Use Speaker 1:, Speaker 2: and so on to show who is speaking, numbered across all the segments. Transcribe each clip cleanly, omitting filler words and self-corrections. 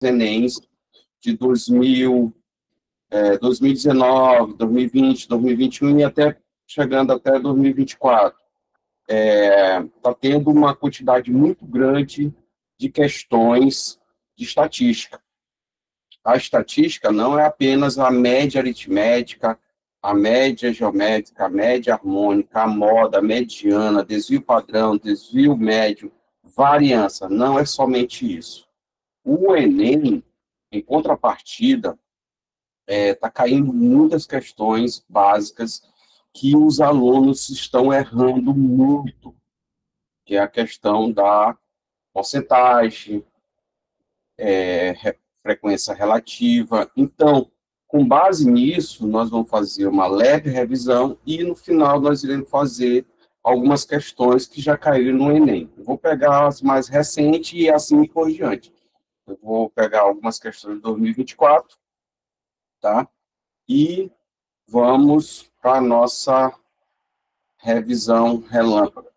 Speaker 1: Enems de 2019, 2020, 2021 e até chegando até 2024. Está tendo uma quantidade muito grande de questões de estatística. A estatística não é apenas a média aritmética, a média geométrica, a média harmônica, a moda, a mediana, desvio padrão, desvio médio, variância. Não é somente isso. O Enem, em contrapartida, está caindo muitas questões básicas que os alunos estão errando muito, que é a questão da porcentagem, frequência relativa. Então, com base nisso, nós vamos fazer uma leve revisão e, no final, nós iremos fazer algumas questões que já caíram no Enem. Eu vou pegar as mais recentes e assim por diante. Eu vou pegar algumas questões de 2024, tá? E vamos para a nossa revisão relâmpago.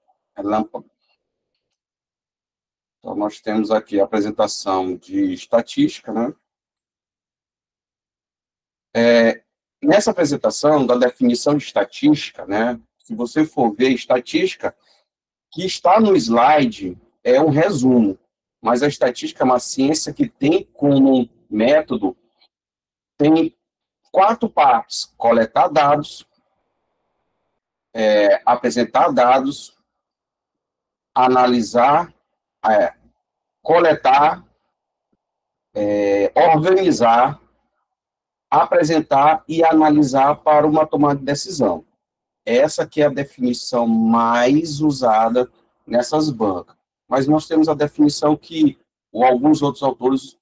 Speaker 1: Então, nós temos aqui a apresentação de estatística, né? Nessa apresentação da definição de estatística, né? Se você for ver estatística, que está no slide é um resumo, mas a estatística é uma ciência que tem como método, tem 4 partes: coletar dados, apresentar dados, analisar, coletar, organizar, apresentar e analisar para uma tomada de decisão. Essa que é a definição mais usada nessas bancas. Mas nós temos a definição que alguns outros autores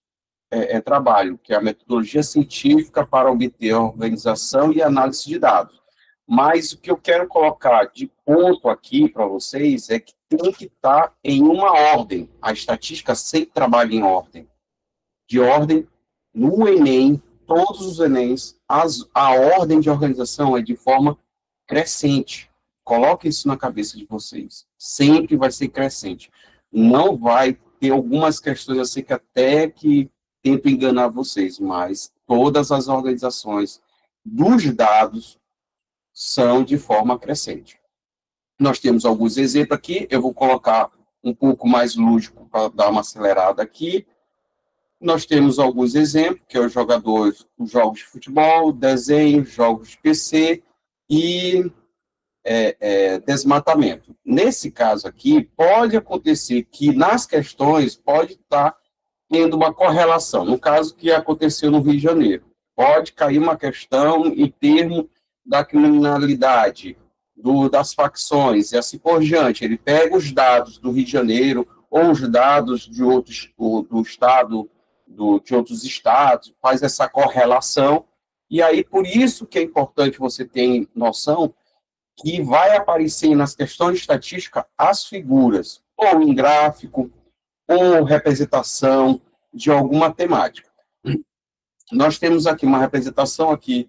Speaker 1: trabalham, que é a metodologia científica para obter a organização e análise de dados. Mas o que eu quero colocar de ponto aqui para vocês é que tem que estar em uma ordem. A estatística sempre trabalha em ordem. De ordem, no Enem, todos os Enems, a ordem de organização é de forma crescente. Coloque isso na cabeça de vocês. Sempre vai ser crescente. Não vai ter algumas questões assim que até que tento enganar vocês, mas todas as organizações dos dados são de forma crescente. Nós temos alguns exemplos aqui, eu vou colocar um pouco mais lúdico para dar uma acelerada aqui. Nós temos alguns exemplos, que é os jogadores, os jogos de futebol, desenhos, jogos de PC e desmatamento. Nesse caso aqui, pode acontecer que nas questões pode estar tendo uma correlação. No caso que aconteceu no Rio de Janeiro, pode cair uma questão em termos da criminalidade, das facções e assim por diante. Ele pega os dados do Rio de Janeiro ou os dados de outros, do estado, de outros estados, faz essa correlação, e aí por isso que é importante você ter noção que vai aparecer nas questões de estatística as figuras, ou em gráfico, ou representação de alguma temática. Nós temos aqui uma representação aqui,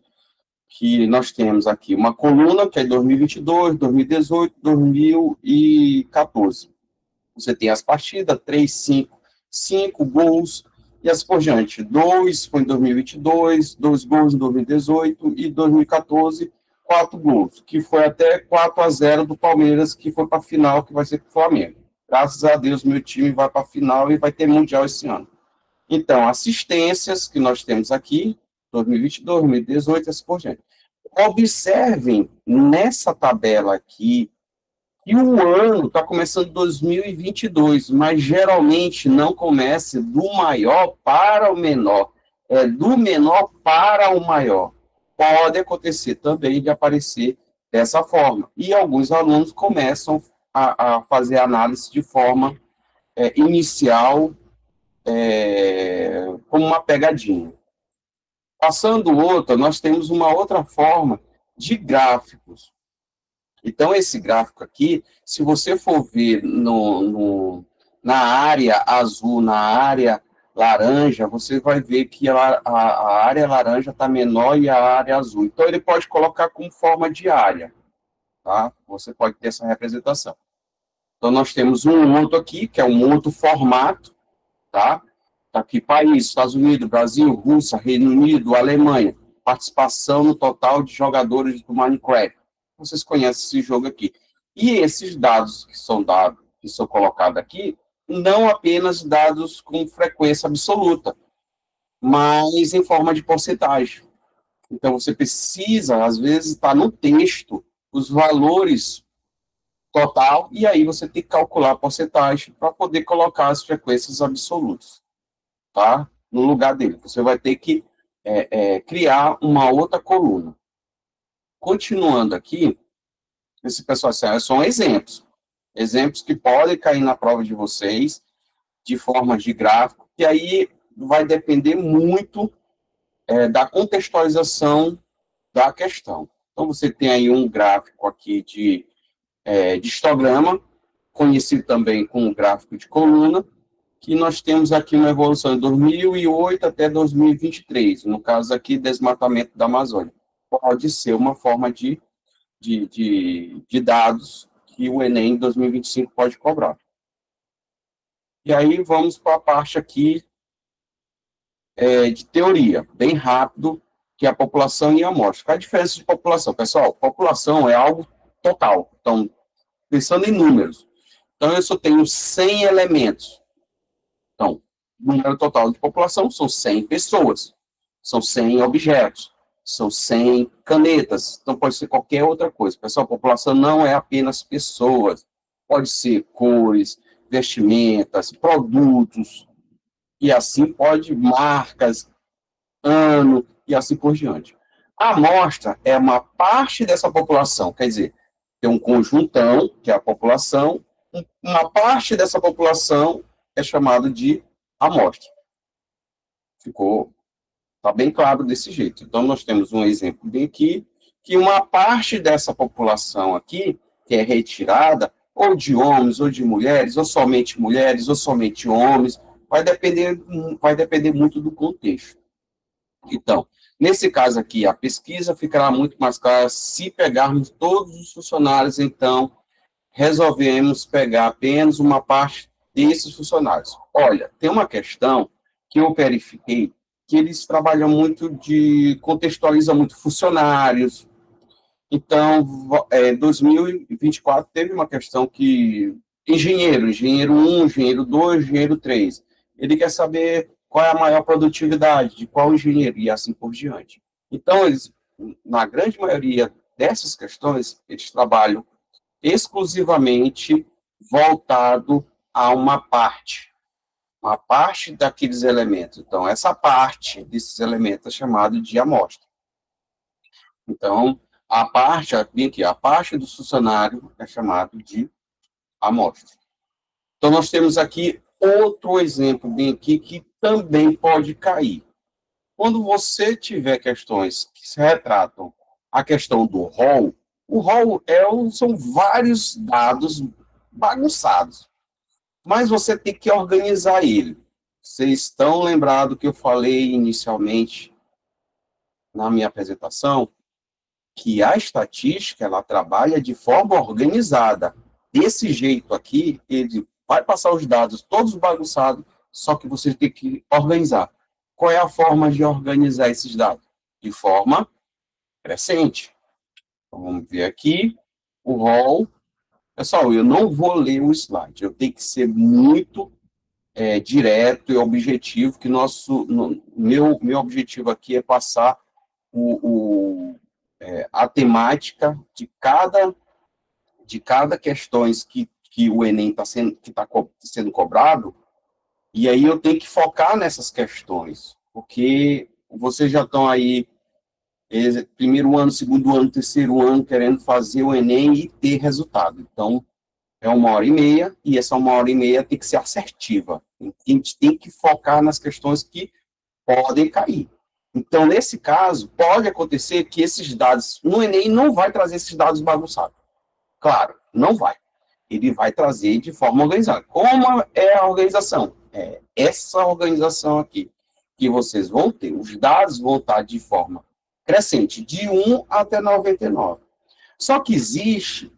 Speaker 1: que nós temos aqui uma coluna, que é 2022, 2018, 2014. Você tem as partidas, 3, 5, 5 gols, e assim por diante. 2 foi em 2022, 2 gols em 2018, e 2014, 4 gols, que foi até 4-0 do Palmeiras, que foi para a final, que vai ser para o Flamengo. Graças a Deus, meu time vai para a final e vai ter Mundial esse ano. Então, assistências que nós temos aqui, 2022, 2018, e assim por diante. Observem nessa tabela aqui, que o ano está começando em 2022, mas geralmente não começa do maior para o menor, é do menor para o maior. Pode acontecer também de aparecer dessa forma. E alguns alunos começam a fazer análise de forma inicial, como uma pegadinha. Passando outra, nós temos uma outra forma de gráficos. Então, esse gráfico aqui, se você for ver na área azul, na área laranja, você vai ver que a área laranja está menor e a área azul. Então, ele pode colocar como forma de área, tá? Você pode ter essa representação. Então, nós temos um outro aqui, que é um outro formato, tá? Tá aqui, país, Estados Unidos, Brasil, Rússia, Reino Unido, Alemanha. Participação no total de jogadores do Minecraft. Vocês conhecem esse jogo aqui. E esses dados que são colocados aqui, não apenas dados com frequência absoluta, mas em forma de porcentagem. Então, você precisa, às vezes, estar no texto, os valores total, e aí você tem que calcular a porcentagem para poder colocar as frequências absolutas, tá? No lugar dele. Você vai ter que criar uma outra coluna. Continuando aqui, esse pessoal são exemplos. Exemplos que podem cair na prova de vocês, de formas de gráfico, e aí vai depender muito da contextualização da questão. Então, você tem aí um gráfico aqui de histograma, conhecido também como gráfico de coluna, que nós temos aqui uma evolução de 2008 até 2023, no caso aqui, desmatamento da Amazônia. Pode ser uma forma de dados que o Enem 2025 pode cobrar. E aí vamos para a parte aqui de teoria, bem rápido, que é a população e a amostra. Qual é a diferença de população? Pessoal, população é algo total. Então, pensando em números. Então, eu só tenho 100 elementos. Então, o número total de população são 100 pessoas, são 100 objetos, são 100 canetas. Então, pode ser qualquer outra coisa. Pessoal, população não é apenas pessoas. Pode ser cores, vestimentas, produtos, e assim pode, marcas, ano, e assim por diante. A amostra é uma parte dessa população, quer dizer, tem um conjuntão, que é a população, uma parte dessa população é chamada de amostra. Está bem claro desse jeito. Então, nós temos um exemplo bem aqui, que uma parte dessa população aqui, que é retirada, ou de homens, ou de mulheres, ou somente homens, vai depender muito do contexto. Então, nesse caso aqui, a pesquisa ficará muito mais clara se pegarmos todos os funcionários, então, resolvemos pegar apenas uma parte desses funcionários. Olha, tem uma questão que eu verifiquei, que eles trabalham contextualizam muito funcionários. Então, 2024 teve uma questão que engenheiro 1, engenheiro 2, engenheiro 3, ele quer saber qual é a maior produtividade de qual engenheiro, e assim por diante. Então, eles, na grande maioria dessas questões, eles trabalham exclusivamente voltado a uma parte daqueles elementos. Então, essa parte desses elementos é chamada de amostra. Então, a parte do funcionário é chamada de amostra. Então, nós temos aqui outro exemplo bem aqui que também pode cair. Quando você tiver questões que se retratam a questão do rol, o rol são vários dados bagunçados, mas você tem que organizar ele. Vocês estão lembrados que eu falei inicialmente na minha apresentação que a estatística ela trabalha de forma organizada. Desse jeito aqui, ele vai passar os dados todos bagunçados, só que você tem que organizar. Qual é a forma de organizar esses dados? De forma crescente. Então, vamos ver aqui o rol. Pessoal, eu não vou ler o slide, eu tenho que ser muito direto e objetivo, que meu objetivo aqui é passar a temática de cada questões que o Enem está sendo cobrado, e aí eu tenho que focar nessas questões, porque vocês já estão aí, primeiro ano, segundo ano, terceiro ano, querendo fazer o Enem e ter resultado. Então, é 1h30, e essa 1h30 tem que ser assertiva. A gente tem que focar nas questões que podem cair. Então, nesse caso, pode acontecer que esses dados, no Enem não vai trazer esses dados bagunçados. Claro, não vai. Ele vai trazer de forma organizada. Como é a organização? É essa organização aqui que vocês vão ter. Os dados vão estar de forma crescente, de 1 até 99. Só que existe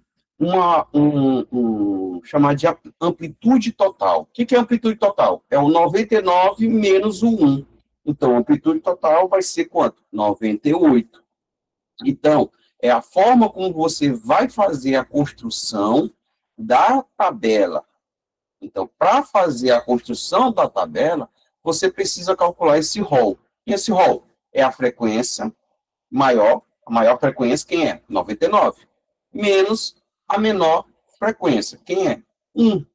Speaker 1: chamado de amplitude total. O que é amplitude total? É o 99 menos o 1. Então, a amplitude total vai ser quanto? 98. Então, é a forma como você vai fazer a construção da tabela. Então, para fazer a construção da tabela, você precisa calcular esse rol. E esse rol é a frequência maior, a maior frequência, quem é? 99. Menos a menor frequência, quem é? 1.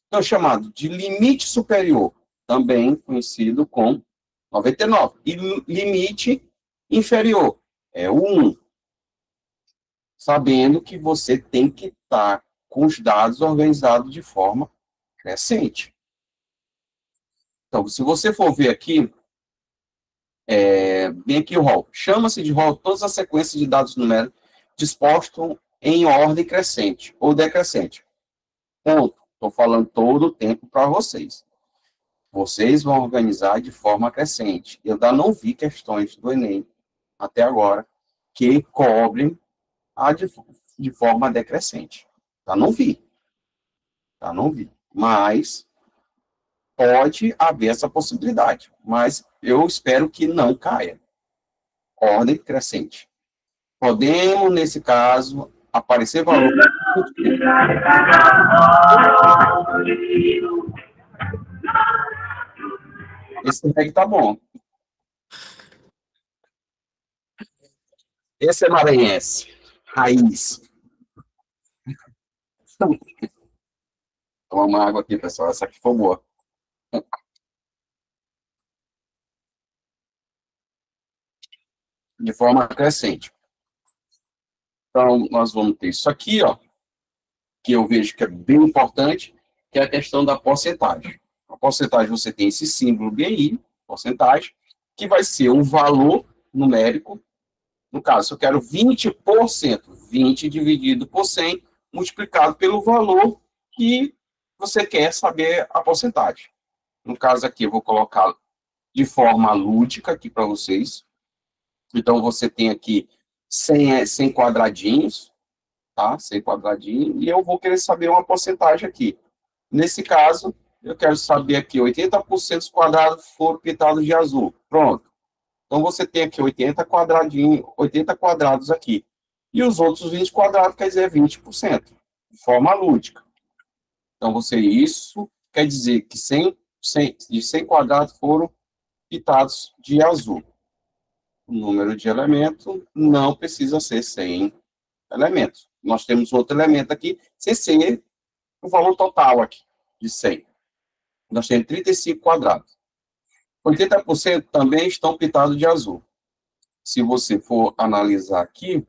Speaker 1: Então, é chamado de limite superior, também conhecido como 99. E limite inferior é o 1. Sabendo que você tem que estar com os dados organizados de forma crescente. Então, se você for ver aqui, bem aqui o rol. Chama-se de rol todas as sequências de dados numéricos dispostos em ordem crescente ou decrescente. Ponto. Estou falando todo o tempo para vocês. Vocês vão organizar de forma crescente. Eu ainda não vi questões do Enem, até agora, que cobrem de forma decrescente. Tá? Não vi. Tá? Não vi. Mas pode haver essa possibilidade. Mas eu espero que não caia. Ordem crescente. Podemos, nesse caso, aparecer valor. Esse reggae tá bom. Esse é maranhense. Raiz. Toma uma água aqui, pessoal. Essa aqui foi boa. De forma crescente. Então, nós vamos ter isso aqui, ó, que eu vejo que é bem importante, que é a questão da porcentagem. A porcentagem, você tem esse símbolo BI, porcentagem, que vai ser um valor numérico. No caso, se eu quero 20%, 20 dividido por 100, multiplicado pelo valor que você quer saber a porcentagem. No caso aqui, eu vou colocar de forma lúdica aqui para vocês. Então, você tem aqui 100 quadradinhos, tá? 100 quadradinhos, e eu vou querer saber uma porcentagem aqui. Nesse caso, eu quero saber aqui, 80% dos quadrados foram pintados de azul. Pronto. Então, você tem aqui 80 quadrados aqui. E os outros 20 quadrados quer dizer 20%, de forma lúdica. Então, isso quer dizer que de 100 quadrados foram pintados de azul. O número de elementos não precisa ser 100 elementos. Nós temos outro elemento aqui, sem ser o valor total aqui, de 100. Nós temos 35 quadrados. 80% também estão pintados de azul. Se você for analisar aqui,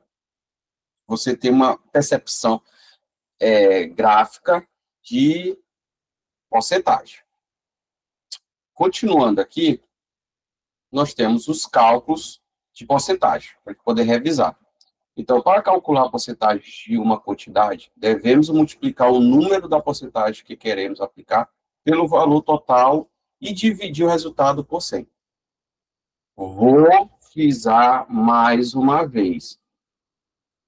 Speaker 1: você tem uma percepção gráfica de porcentagem. Continuando aqui, nós temos os cálculos de porcentagem, para poder revisar. Então, para calcular a porcentagem de uma quantidade, devemos multiplicar o número da porcentagem que queremos aplicar pelo valor total e dividir o resultado por 100. Vou frisar mais uma vez.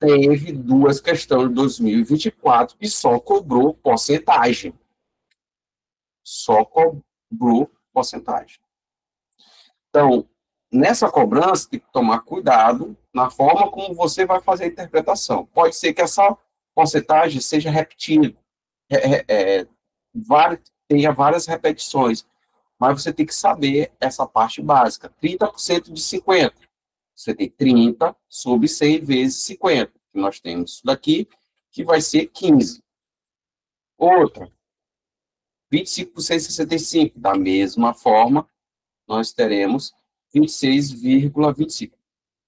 Speaker 1: Teve duas questões de 2024 que só cobrou porcentagem. Só cobrou porcentagem. Então, nessa cobrança, tem que tomar cuidado na forma como você vai fazer a interpretação. Pode ser que essa porcentagem seja repetida, tenha várias repetições, mas você tem que saber essa parte básica. 30% de 50. Você tem 30 sobre 100 vezes 50. Nós temos isso daqui, que vai ser 15. Outra, 25% de 65. Da mesma forma, nós teremos 26,25.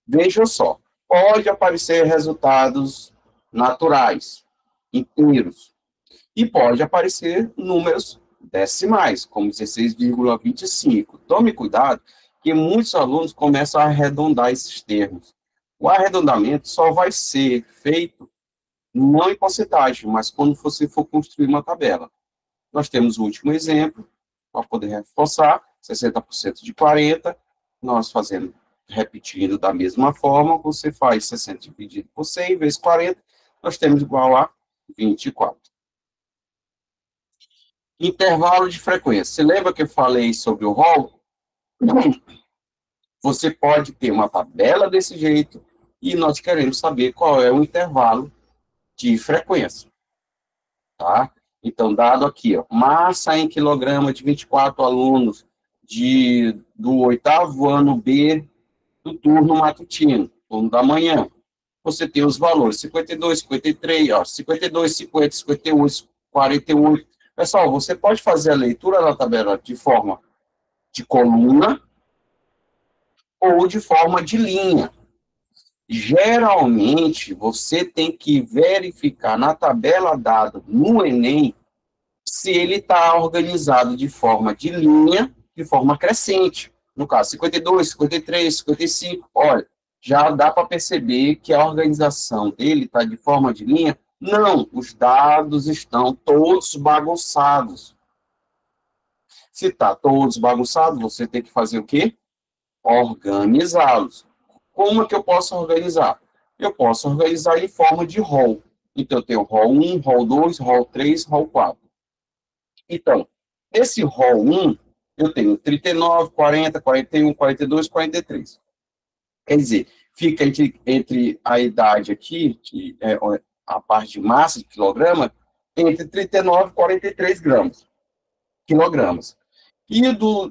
Speaker 1: Vejam só, pode aparecer resultados naturais, inteiros, e pode aparecer números decimais, como 16,25. Tome cuidado, que muitos alunos começam a arredondar esses termos. O arredondamento só vai ser feito não em porcentagem, mas quando você for construir uma tabela. Nós temos o último exemplo, para poder reforçar, 60% de 40, nós fazemos, repetindo da mesma forma, você faz 60 dividido por 100 vezes 40, nós temos igual a 24. Intervalo de frequência. Você lembra que eu falei sobre o rol? Você pode ter uma tabela desse jeito e nós queremos saber qual é o intervalo de frequência, tá? Então, dado aqui, ó, massa em quilograma de 24 alunos do oitavo ano B do turno matutino, turno da manhã. Você tem os valores 52, 53, ó, 52, 50, 58, 48. Pessoal, você pode fazer a leitura da tabela de forma de coluna ou de forma de linha. Geralmente, você tem que verificar na tabela dada no Enem se ele está organizado de forma de linha, de forma crescente. No caso, 52, 53, 55. Olha, já dá para perceber que a organização dele está de forma de linha. Não, os dados estão todos bagunçados. Se está todos bagunçados, você tem que fazer o quê? Organizá-los. Como é que eu posso organizar? Eu posso organizar em forma de rol. Então, eu tenho rol 1, rol 2, rol 3, rol 4. Então, nesse rol 1, eu tenho 39, 40, 41, 42, 43. Quer dizer, fica entre a idade aqui, que é a parte de massa de quilograma, entre 39 e 43 quilogramas. E do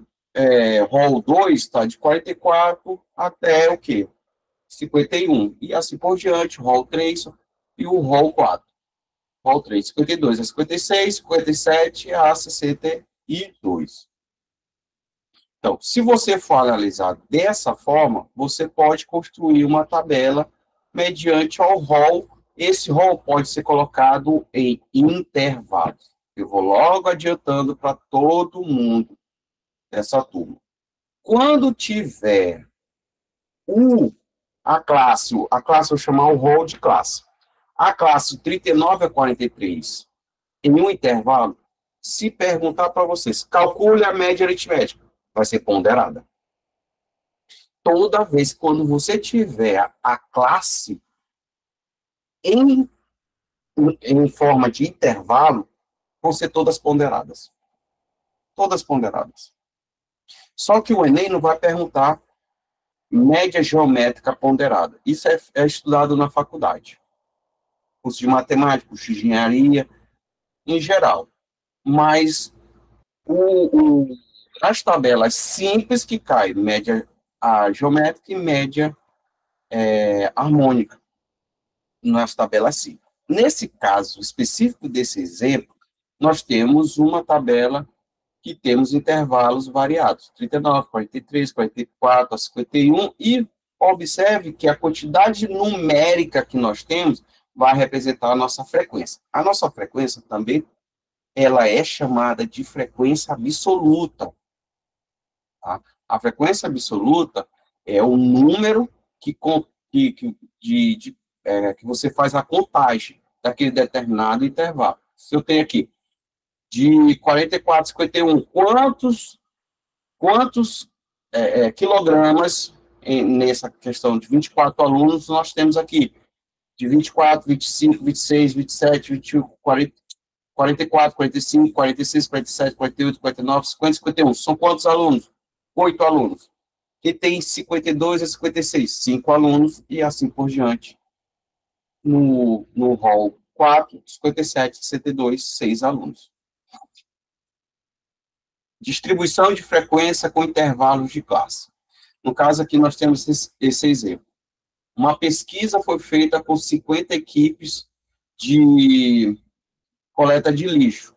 Speaker 1: rol 2 está de 44 até o quê? 51. E assim por diante, rol 3 e o rol 4. Rol 3, 52 a 56, 57 a 62. Então, se você for analisar dessa forma, você pode construir uma tabela mediante ao rol. Esse rol pode ser colocado em intervalos. Eu vou logo adiantando para todo mundo dessa turma. Quando tiver a classe eu vou chamar o rol de classe. A classe 39 a 43, em um intervalo, se perguntar para vocês, calcule a média aritmética, vai ser ponderada. Toda vez quando você tiver a classe em forma de intervalo, vão ser todas ponderadas. Todas ponderadas. Só que o Enem não vai perguntar média geométrica ponderada. Isso é estudado na faculdade. Curso de matemática, curso de engenharia, em geral. Mas as tabelas simples que caem, média geométrica e média harmônica, nas tabelas simples. Nesse caso específico desse exemplo, nós temos uma tabela que temos intervalos variados, 39, 43, 44, 51, e observe que a quantidade numérica que nós temos vai representar a nossa frequência. A nossa frequência também, ela é chamada de frequência absoluta. Tá? A frequência absoluta é o número que você faz a contagem daquele determinado intervalo. Se eu tenho aqui de 44 a 51, quantos quilogramas nessa questão de 24 alunos nós temos aqui? De 24, 25, 26, 27, 28, 40, 44, 45, 46, 47, 48, 49, 50, 51. São quantos alunos? 8 alunos. E tem 52 a 56, 5 alunos e assim por diante. No rol 4, 57, 62, 6 alunos. Distribuição de frequência com intervalos de classe. No caso aqui, nós temos esse exemplo. Uma pesquisa foi feita com 50 equipes de coleta de lixo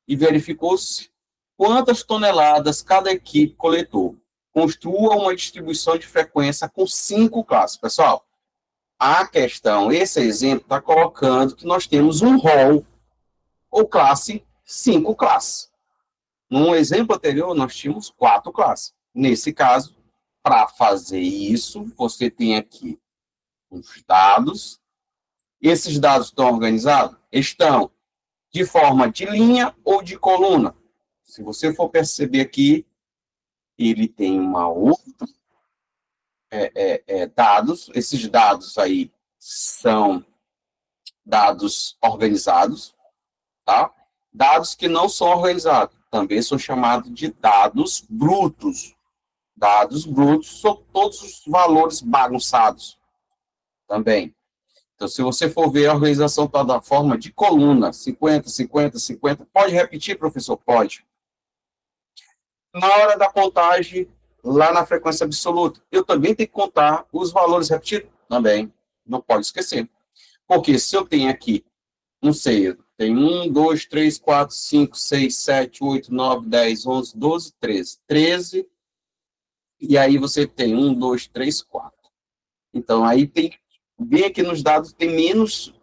Speaker 1: e verificou-se quantas toneladas cada equipe coletou. Construa uma distribuição de frequência com 5 classes. Pessoal, a questão, esse exemplo está colocando que nós temos um rol ou classe, 5 classes. No exemplo anterior, nós tínhamos 4 classes. Nesse caso, para fazer isso, você tem aqui os dados. Esses dados estão organizados? Estão de forma de linha ou de coluna. Se você for perceber aqui, ele tem uma outra dados. Esses dados aí são dados organizados, tá? Dados que não são organizados também são chamados de dados brutos. Dados brutos são todos os valores bagunçados também. Então, se você for ver a organização está da forma de coluna, 50, 50, 50, pode repetir, professor? Pode. Na hora da contagem, lá na frequência absoluta, eu também tenho que contar os valores repetidos? Também. Não pode esquecer. Porque se eu tenho aqui, não sei, tem 1, 2, 3, 4, 5, 6, 7, 8, 9, 10, 11, 12, 13. 13, e aí você tem 1, 2, 3, 4. Então, aí tem, bem aqui nos dados, tem menos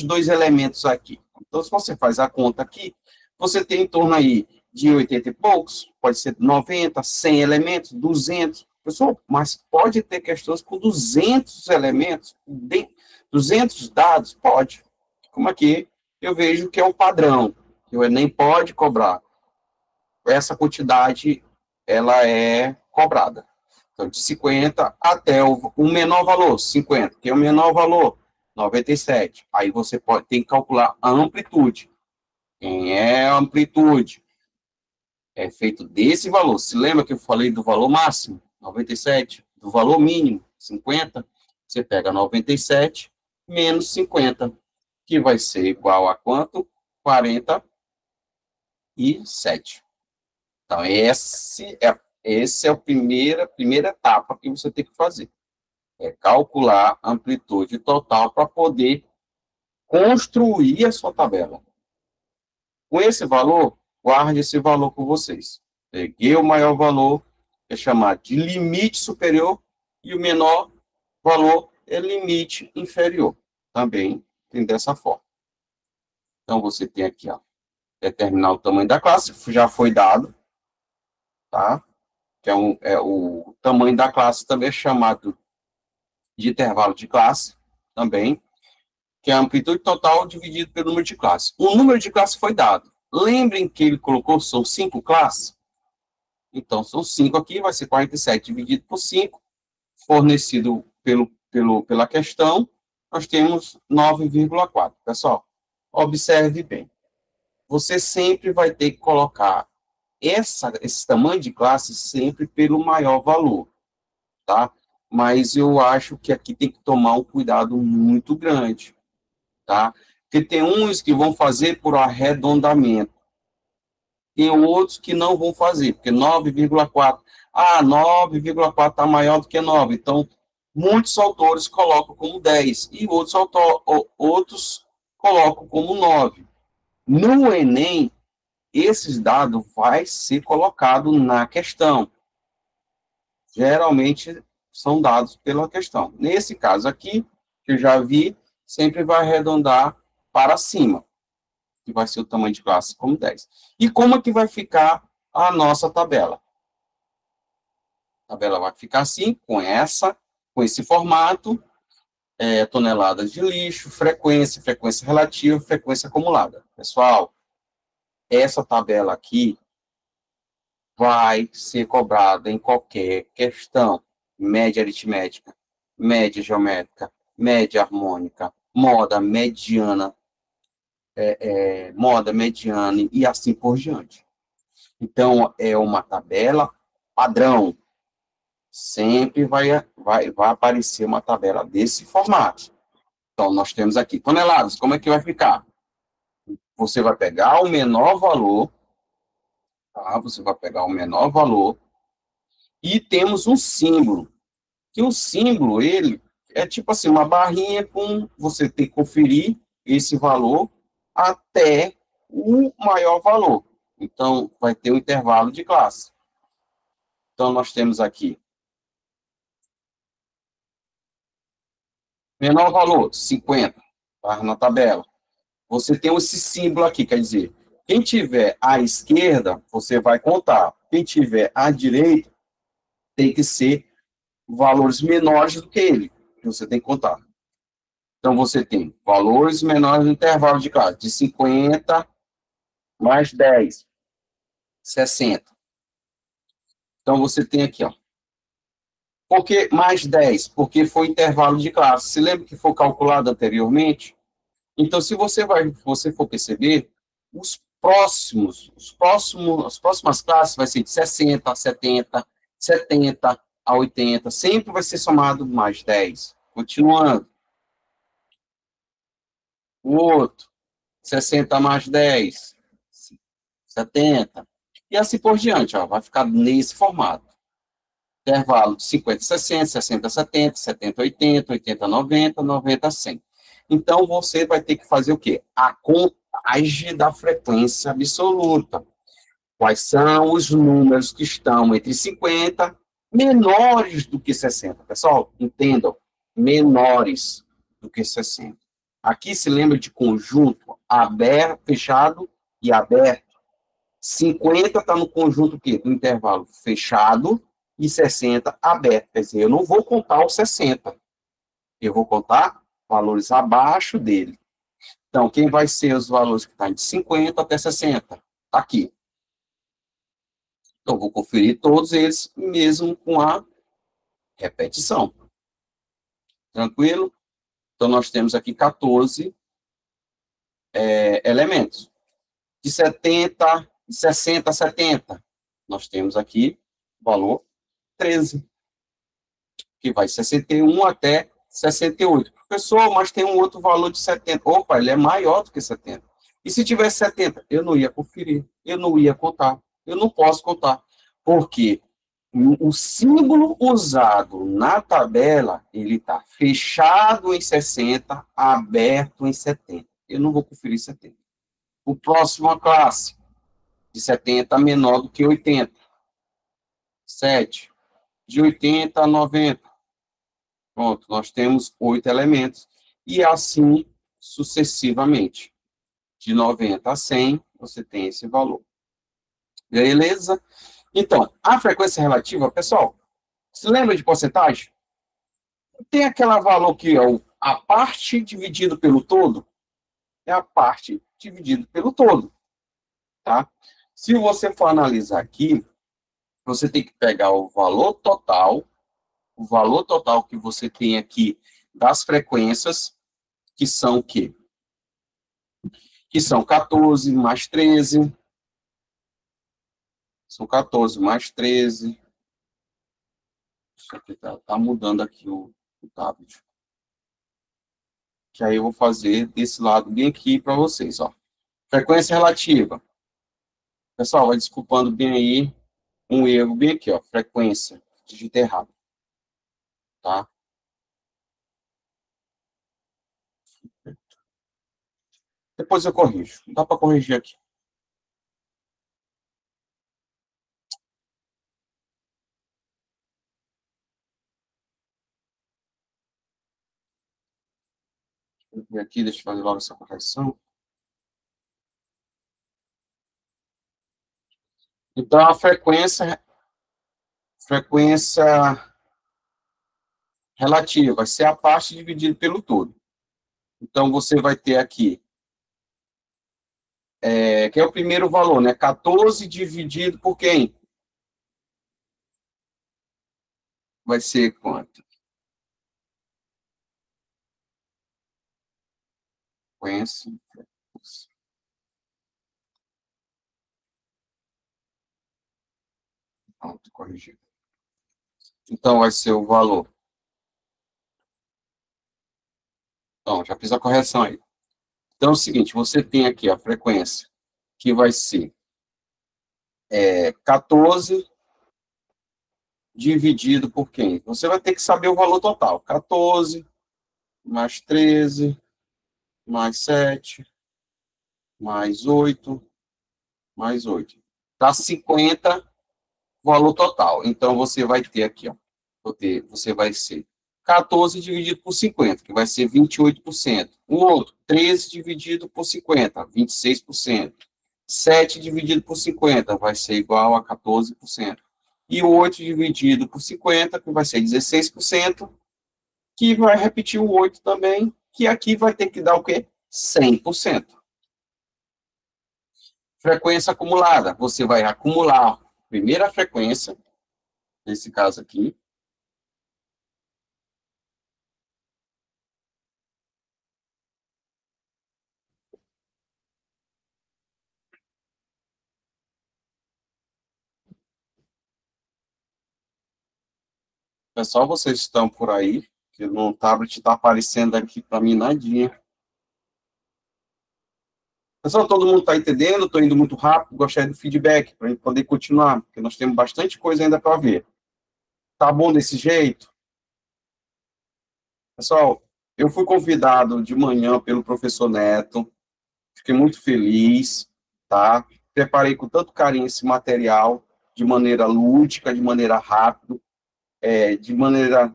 Speaker 1: 2 elementos aqui. Então, se você faz a conta aqui, você tem em torno aí de 80 e poucos, pode ser 90, 100 elementos, 200. Pessoal, mas pode ter questões com 200 elementos, 200 dados? Pode. Como aqui, eu vejo que é o padrão, que o Enem pode cobrar. Essa quantidade, ela é cobrada. Então, de 50 até o menor valor, 50, que é o menor valor, 97. Aí você tem que calcular a amplitude. Quem é a amplitude? É feito desse valor. Se lembra que eu falei do valor máximo, 97, do valor mínimo, 50? Você pega 97 menos 50, que vai ser igual a quanto? 47. Então, esse é a primeira etapa que você tem que fazer. É calcular a amplitude total para poder construir a sua tabela. Com esse valor, guarde esse valor com vocês. Peguei o maior valor, é chamado de limite superior, e o menor valor é limite inferior. Também tem dessa forma. Então, você tem aqui, ó, determinar o tamanho da classe, já foi dado, tá? Que o tamanho da classe também é chamado de intervalo de classe, também, que é a amplitude total dividido pelo número de classes. O número de classes foi dado. Lembrem que ele colocou, são 5 classes? Então, são 5 aqui, vai ser 47 dividido por 5, fornecido pela questão, nós temos 9,4. Pessoal, observe bem. Você sempre vai ter que colocar esse tamanho de classe sempre pelo maior valor, tá? Mas eu acho que aqui tem que tomar um cuidado muito grande, tá? Porque tem uns que vão fazer por arredondamento, tem outros que não vão fazer, porque 9,4, 9,4 está maior do que 9, então muitos autores colocam como 10, e outros colocam como 9. No Enem, esses dados vai ser colocado na questão. Geralmente são dados pela questão. Nesse caso aqui, que eu já vi, sempre vai arredondar para cima, que vai ser o tamanho de classe como 10. E como é que vai ficar a nossa tabela? A tabela vai ficar assim, com esse formato, toneladas de lixo, frequência relativa, frequência acumulada. Pessoal, essa tabela aqui vai ser cobrada em qualquer questão. Média aritmética, média geométrica, média harmônica, moda mediana, moda mediana e assim por diante. Então, é uma tabela padrão. Sempre vai aparecer uma tabela desse formato. Então, nós temos aqui toneladas. Como é que vai ficar? Você vai pegar o menor valor, tá? Você vai pegar o menor valor e temos um símbolo. Que o símbolo, ele é tipo assim, uma barrinha com, você tem que conferir esse valor até o maior valor. Então, vai ter um intervalo de classe. Então, nós temos aqui, menor valor, 50, tá na tabela. Você tem esse símbolo aqui, quer dizer, quem tiver à esquerda, você vai contar. Quem tiver à direita, tem que ser valores menores do que ele, que você tem que contar. Então, você tem valores menores no intervalo de classe, de 50 mais 10, 60. Então, você tem aqui, ó. Por que mais 10? Porque foi intervalo de classe. Se lembra que foi calculado anteriormente? Então, se você for perceber, as próximas classes vai ser de 60 a 70, 70 a 80, sempre vai ser somado mais 10. Continuando. O outro, 60 mais 10, 70. E assim por diante, ó, vai ficar nesse formato. Intervalo de 50 a 60, 60 a 70, 70 a 80, 80 a 90, 90 a 100. Então, você vai ter que fazer o quê? A contagem da frequência absoluta. Quais são os números que estão entre 50 menores do que 60? Pessoal, entendam, menores do que 60. Aqui se lembra de conjunto aberto, fechado e aberto. 50 está no conjunto o quê? Do intervalo fechado e 60 aberto. Quer dizer, eu não vou contar os 60. Eu vou contar valores abaixo dele. Então, quem vai ser os valores que estão de 50 até 60? Está aqui. Então, vou conferir todos eles, mesmo com a repetição. Tranquilo? Então, nós temos aqui 14 elementos. De 70, de 60 a 70, nós temos aqui o valor 13, que vai de 61 até 68. Professor, mas tem um outro valor de 70. Opa, ele é maior do que 70. E se tivesse 70? Eu não ia conferir, eu não ia contar. Eu não posso contar. Porque o símbolo usado na tabela, ele está fechado em 60, aberto em 70. Eu não vou conferir 70. O próximo, a classe, de 70 menor do que 80. 7. De 80 a 90. Pronto, nós temos 8 elementos. E assim sucessivamente. De 90 a 100, você tem esse valor. Beleza? Então, a frequência relativa, pessoal, se lembra de porcentagem? Tem aquele valor que é a parte dividido pelo todo, é a parte dividido pelo todo, tá? Se você for analisar aqui, você tem que pegar o valor total que você tem aqui das frequências, que são o quê? Que são 14 mais 13, são 14 mais 13, isso aqui tá mudando aqui o tablet. Que aí eu vou fazer desse lado bem aqui para vocês, ó. Frequência relativa. Pessoal, vai desculpando bem aí um erro bem aqui, ó. Frequência. Digitei errado. Tá? Depois eu corrijo. Não dá para corrigir aqui. Aqui, deixa eu fazer logo essa correção. Então, a frequência relativa vai ser a parte dividida pelo todo. Então, você vai ter aqui, que é o primeiro valor, né? 14 dividido por quem? Vai ser quanto? Frequência. Pronto, corrigido. Então, vai ser o valor. Então, já fiz a correção aí. Então, é o seguinte, você tem aqui a frequência, que vai ser 14 dividido por quem? Você vai ter que saber o valor total. 14 mais 13 mais 7 mais 8 mais 8. Dá 50 valor total. Então, você vai ter aqui, ó. Você vai ser 14 dividido por 50, que vai ser 28%. O outro, 13 dividido por 50, 26%. 7 dividido por 50 vai ser igual a 14%. E o 8 dividido por 50, que vai ser 16%, que vai repetir o 8 também, que aqui vai ter que dar o quê? 100%. Frequência acumulada, você vai acumular a primeira frequência, nesse caso aqui, Pessoal, vocês estão por aí? Que no tablet está aparecendo aqui para mim nadinha. Pessoal, todo mundo está entendendo? Estou indo muito rápido. Gostaria do feedback para a gente poder continuar, porque nós temos bastante coisa ainda para ver. Tá bom desse jeito? Pessoal, eu fui convidado de manhã pelo professor Neto. Fiquei muito feliz, tá? Preparei com tanto carinho esse material, de maneira lúdica, de maneira rápida, de maneira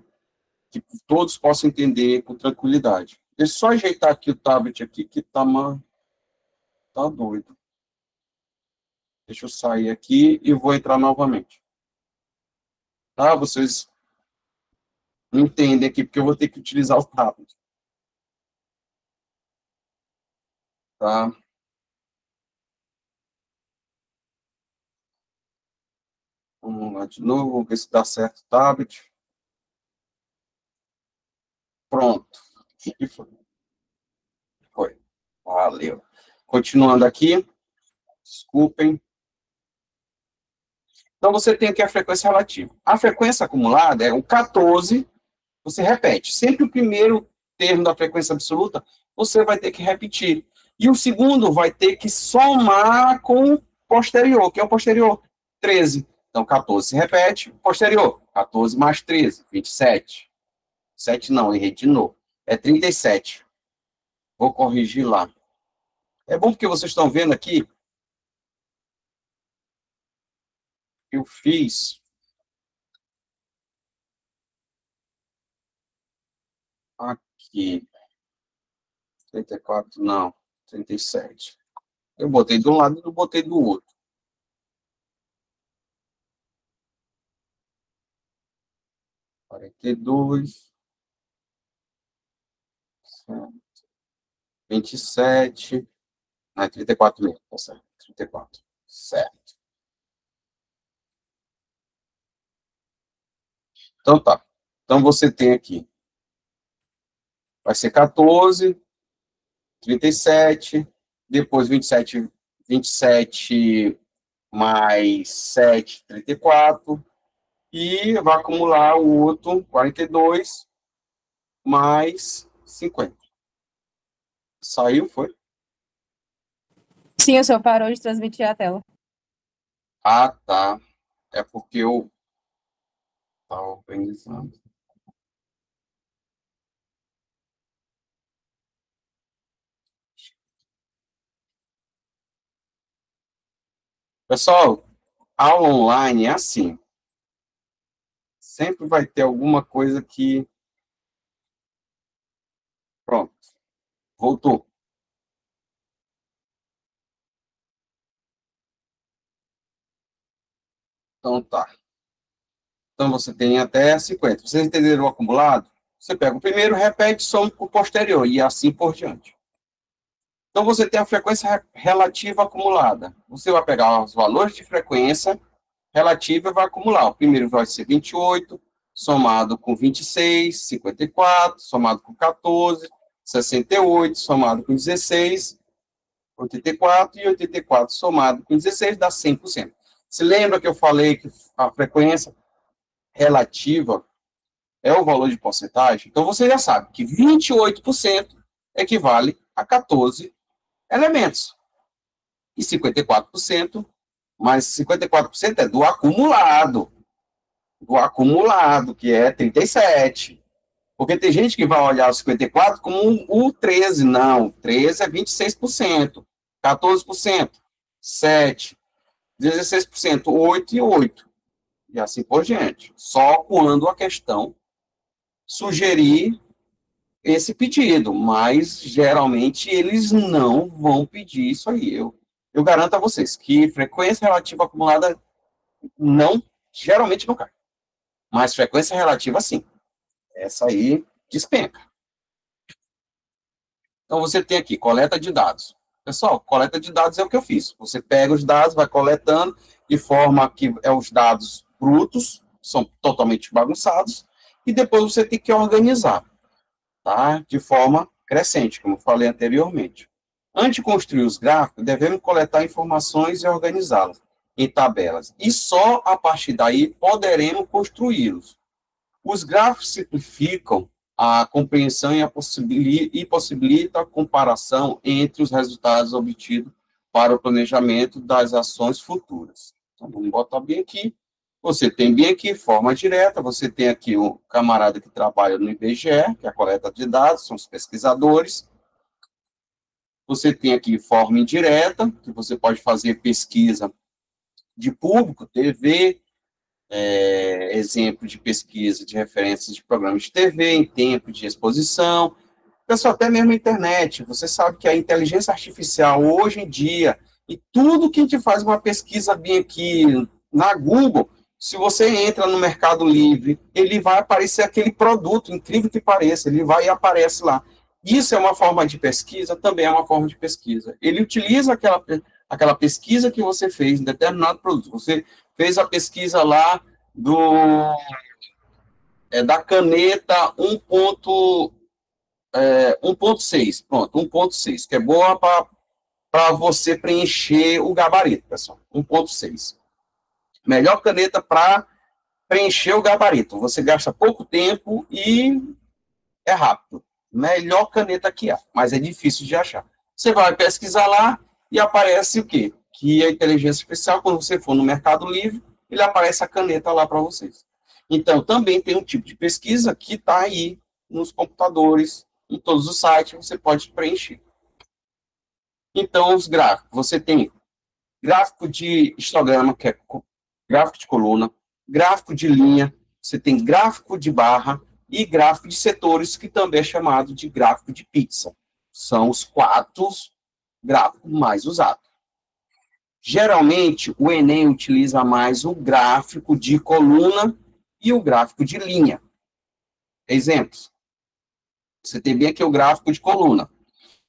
Speaker 1: que todos possam entender com tranquilidade. Deixa eu só ajeitar aqui o tablet aqui, que tá doido. Deixa eu sair aqui e vou entrar novamente. Tá? Vocês entendem aqui, porque eu vou ter que utilizar o tablet. Tá? Vamos lá de novo, vamos ver se dá certo o tablet. Pronto. E foi. Foi. Valeu. Continuando aqui. Desculpem. Então, você tem aqui a frequência relativa. A frequência acumulada é o 14, você repete. Sempre o primeiro termo da frequência absoluta, você vai ter que repetir. E o segundo vai ter que somar com o posterior, que é o posterior, 13. Então, 14 se repete, posterior, 14 mais 13, 27. 7 não, errei de novo. É 37. Vou corrigir lá. É bom porque vocês estão vendo aqui, eu fiz aqui, 34, não, 37. Eu botei de um lado e não botei do outro. 42, 27, não, é 34 mesmo, tá certo, 34, certo. Então tá, então você tem aqui, vai ser 14, 37, depois 27 mais 7, 34, e vai acumular o outro, 42, mais 50. Saiu, foi?
Speaker 2: Sim, o senhor parou de transmitir a tela.
Speaker 1: Ah, tá. É porque eu estava organizando. Pessoal, aula online é assim. Sempre vai ter alguma coisa que... Pronto. Voltou. Então tá. Então você tem até 50. Vocês entenderam o acumulado? Você pega o primeiro, repete, soma com o posterior, e assim por diante. Então você tem a frequência relativa acumulada. Você vai pegar os valores de frequência relativa e vai acumular. O primeiro vai ser 28, somado com 26, 54, somado com 14, 68, somado com 16, 84, e 84 somado com 16 dá 100%. Se lembra que eu falei que a frequência relativa é o valor de porcentagem? Então você já sabe que 28% equivale a 14 elementos. E 54%, mas 54% é do acumulado, que é 37. Porque tem gente que vai olhar o 54 como o 13. Não, 13 é 26%, 14%, 7%, 16%, 8% e 8%. E assim por diante. Só quando a questão sugerir esse pedido, mas geralmente eles não vão pedir isso aí. Eu garanto a vocês que frequência relativa acumulada não, geralmente não cai. Mas frequência relativa, sim. Essa aí despenca. Então, você tem aqui coleta de dados. Pessoal, coleta de dados é o que eu fiz. Você pega os dados, vai coletando, de forma que os dados brutos, são totalmente bagunçados, e depois você tem que organizar, tá? De forma crescente, como eu falei anteriormente. Antes de construir os gráficos, devemos coletar informações e organizá-las em tabelas. E só a partir daí poderemos construí-los. Os gráficos simplificam a compreensão e possibilita a comparação entre os resultados obtidos para o planejamento das ações futuras. Então, vamos botar bem aqui. Você tem bem aqui forma direta, você tem aqui o camarada que trabalha no IBGE, que é a coleta de dados, são os pesquisadores. Você tem aqui forma indireta, que você pode fazer pesquisa de público, TV, exemplo de pesquisa de referências de programas de TV, em tempo de exposição, pessoal, até mesmo a internet. Você sabe que a inteligência artificial, hoje em dia, e tudo que a gente faz uma pesquisa bem aqui na Google, se você entra no Mercado Livre, ele vai aparecer aquele produto, incrível que pareça, ele vai e aparece lá. Isso é uma forma de pesquisa? Também é uma forma de pesquisa. Ele utiliza aquela pesquisa que você fez em determinado produto. Você fez a pesquisa lá da caneta 1.6, pronto, 1.6, que é boa para você preencher o gabarito, pessoal, 1.6. Melhor caneta para preencher o gabarito. Você gasta pouco tempo e é rápido. Melhor caneta que há, mas é difícil de achar. Você vai pesquisar lá e aparece o quê? Que a inteligência artificial, quando você for no Mercado Livre, ele aparece a caneta lá para vocês. Então, também tem um tipo de pesquisa que está aí nos computadores, em todos os sites, você pode preencher. Então, os gráficos. Você tem gráfico de histograma, que é gráfico de coluna, gráfico de linha, você tem gráfico de barra e gráfico de setores, que também é chamado de gráfico de pizza. São os 4 gráficos mais usados. Geralmente, o Enem utiliza mais o gráfico de coluna e o gráfico de linha. Exemplos. Você tem bem aqui o gráfico de coluna.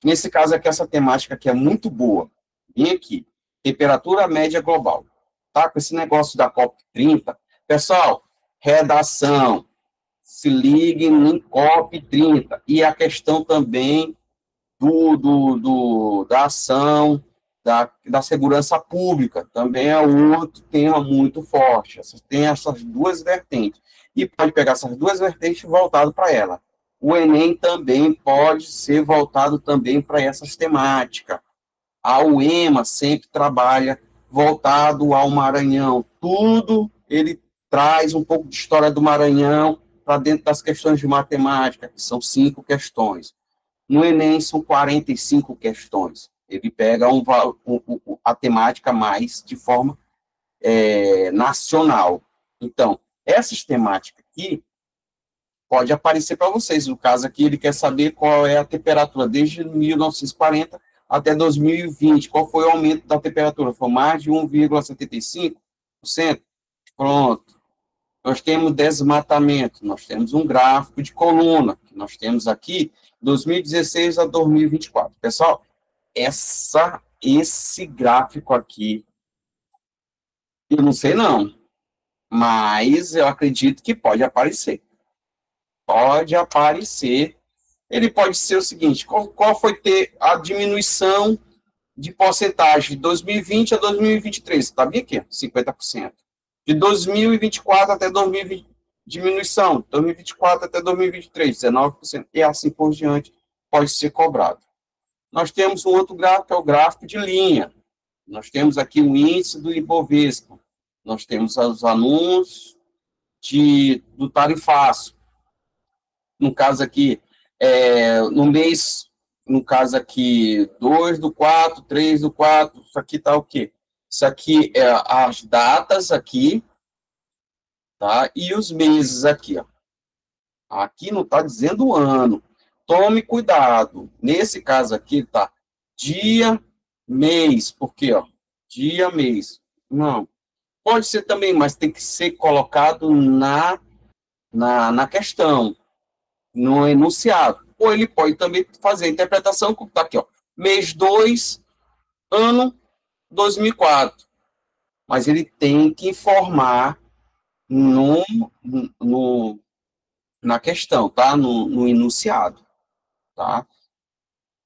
Speaker 1: Nesse caso aqui, essa temática aqui é muito boa. Bem aqui. Temperatura média global. Tá? Com esse negócio da COP30. Pessoal, redação. Se liguem em COP30. E a questão também da ação, da segurança pública. Também é outro tema muito forte. Tem essas duas vertentes. E pode pegar essas duas vertentes e voltado para ela. O Enem também pode ser voltado também para essas temáticas. A UEMA sempre trabalha voltado ao Maranhão. Tudo ele traz um pouco de história do Maranhão para dentro das questões de matemática, que são 5 questões. No Enem são 45 questões. Ele pega a temática mais de forma nacional. Então, essas temáticas aqui pode aparecer para vocês. No caso aqui, ele quer saber qual é a temperatura desde 1940 até 2020. Qual foi o aumento da temperatura? Foi mais de 1,75%? Pronto. Nós temos desmatamento, nós temos um gráfico de coluna, que nós temos aqui, 2016 a 2024. Pessoal, esse gráfico aqui, eu não sei não, mas eu acredito que pode aparecer. Pode aparecer. Ele pode ser o seguinte, qual foi a diminuição de porcentagem de 2020 a 2023? Está bem aqui, 50%. De 2024 até 2020, diminuição. 2024 até 2023, 19%. E assim por diante, pode ser cobrado. Nós temos um outro gráfico, que é o gráfico de linha. Nós temos aqui o índice do Ibovespa. Nós temos os anúncios do tarifaço. No caso aqui, no caso aqui, 2/4, 3/4, isso aqui tá o quê? Isso aqui é as datas aqui, tá? E os meses aqui, ó. Aqui não está dizendo o ano. Tome cuidado. Nesse caso aqui, tá dia, mês. Por quê, ó? Dia, mês. Não. Pode ser também, mas tem que ser colocado na questão, no enunciado. Ou ele pode também fazer a interpretação, como está aqui, ó. Mês 2, ano 2004. Mas ele tem que informar na questão, tá? No enunciado, tá?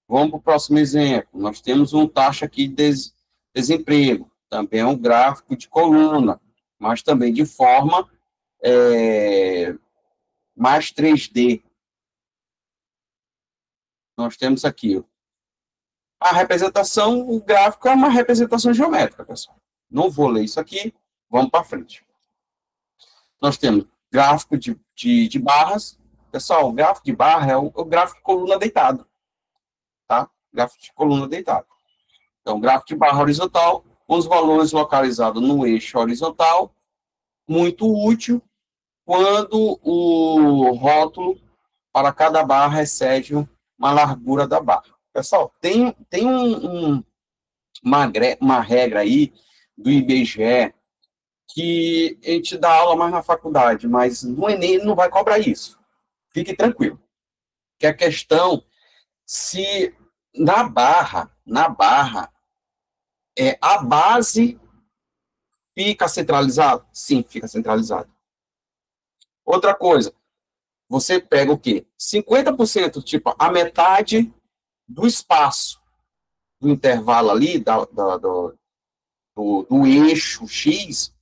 Speaker 1: Vamos para o próximo exemplo. Nós temos uma taxa aqui de desemprego. Também é um gráfico de coluna, mas também de forma mais 3D, nós temos aqui, ó, a representação, o gráfico é uma representação geométrica, pessoal. Não vou ler isso aqui, vamos para frente. Nós temos gráfico de barras. Pessoal, o gráfico de barra é o gráfico de coluna deitado. Tá? Gráfico de coluna deitado. Então, gráfico de barra horizontal, com os valores localizados no eixo horizontal, muito útil quando o rótulo para cada barra excede uma largura da barra. Pessoal, tem uma regra aí do IBGE que a gente dá aula mais na faculdade, mas no Enem não vai cobrar isso. Fique tranquilo. Que a questão, se na barra, a base fica centralizada? Sim, fica centralizada. Outra coisa, você pega o quê? 50%, tipo, a metade do espaço do intervalo ali, do eixo X,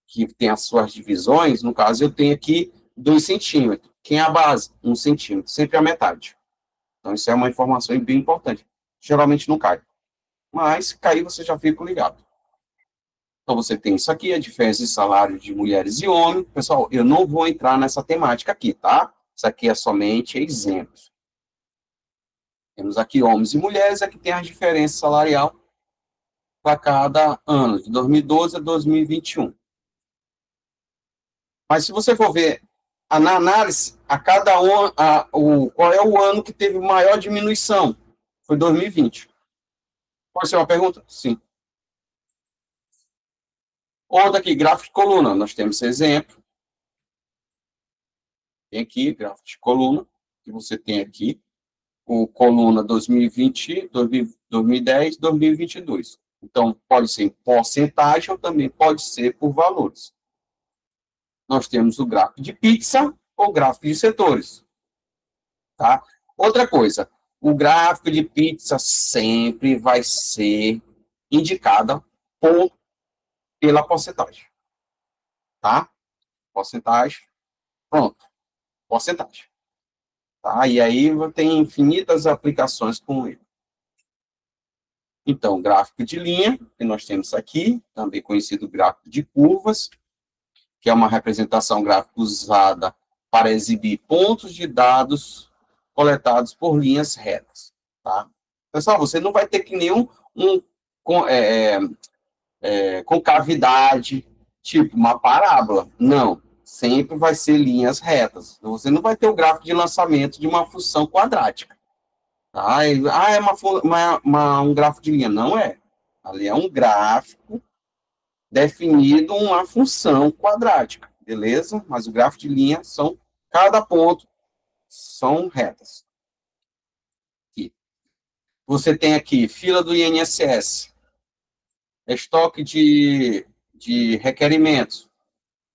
Speaker 1: que tem as suas divisões, no caso, eu tenho aqui 2 centímetros. Quem é a base? 1 centímetro, sempre a metade. Então, isso é uma informação bem importante. Geralmente não cai. Mas, se cair, você já fica ligado. Então, você tem isso aqui, a diferença de salário de mulheres e homens. Pessoal, eu não vou entrar nessa temática aqui, tá? Isso aqui é somente exemplos. Temos aqui homens e mulheres, aqui tem a diferença salarial para cada ano, de 2012 a 2021. Mas, se você for ver na análise, a cada qual é o ano que teve maior diminuição? Foi 2020. Pode ser uma pergunta? Sim. Outra aqui, gráfico de coluna. Nós temos esse exemplo. Tem aqui, gráfico de coluna, que você tem aqui, o coluna 2020, 2010, 2022. Então, pode ser em porcentagem ou também pode ser por valores. Nós temos o gráfico de pizza ou gráfico de setores. Tá? Outra coisa, o gráfico de pizza sempre vai ser indicado pela porcentagem. Tá? Porcentagem. Pronto. Porcentagem. Tá? E aí tem infinitas aplicações com ele. Então, gráfico de linha, que nós temos aqui, também conhecido gráfico de curvas, que é uma representação gráfica usada para exibir pontos de dados coletados por linhas retas. Tá? Pessoal, você não vai ter que nenhum concavidade, tipo uma parábola. Não. Sempre vai ser linhas retas. Você não vai ter o gráfico de lançamento de uma função quadrática. Tá? É um gráfico de linha. Não é. Ali é um gráfico definido uma função quadrática. Beleza? Mas o gráfico de linha cada ponto são retas. Aqui. Você tem aqui fila do INSS, estoque de requerimentos,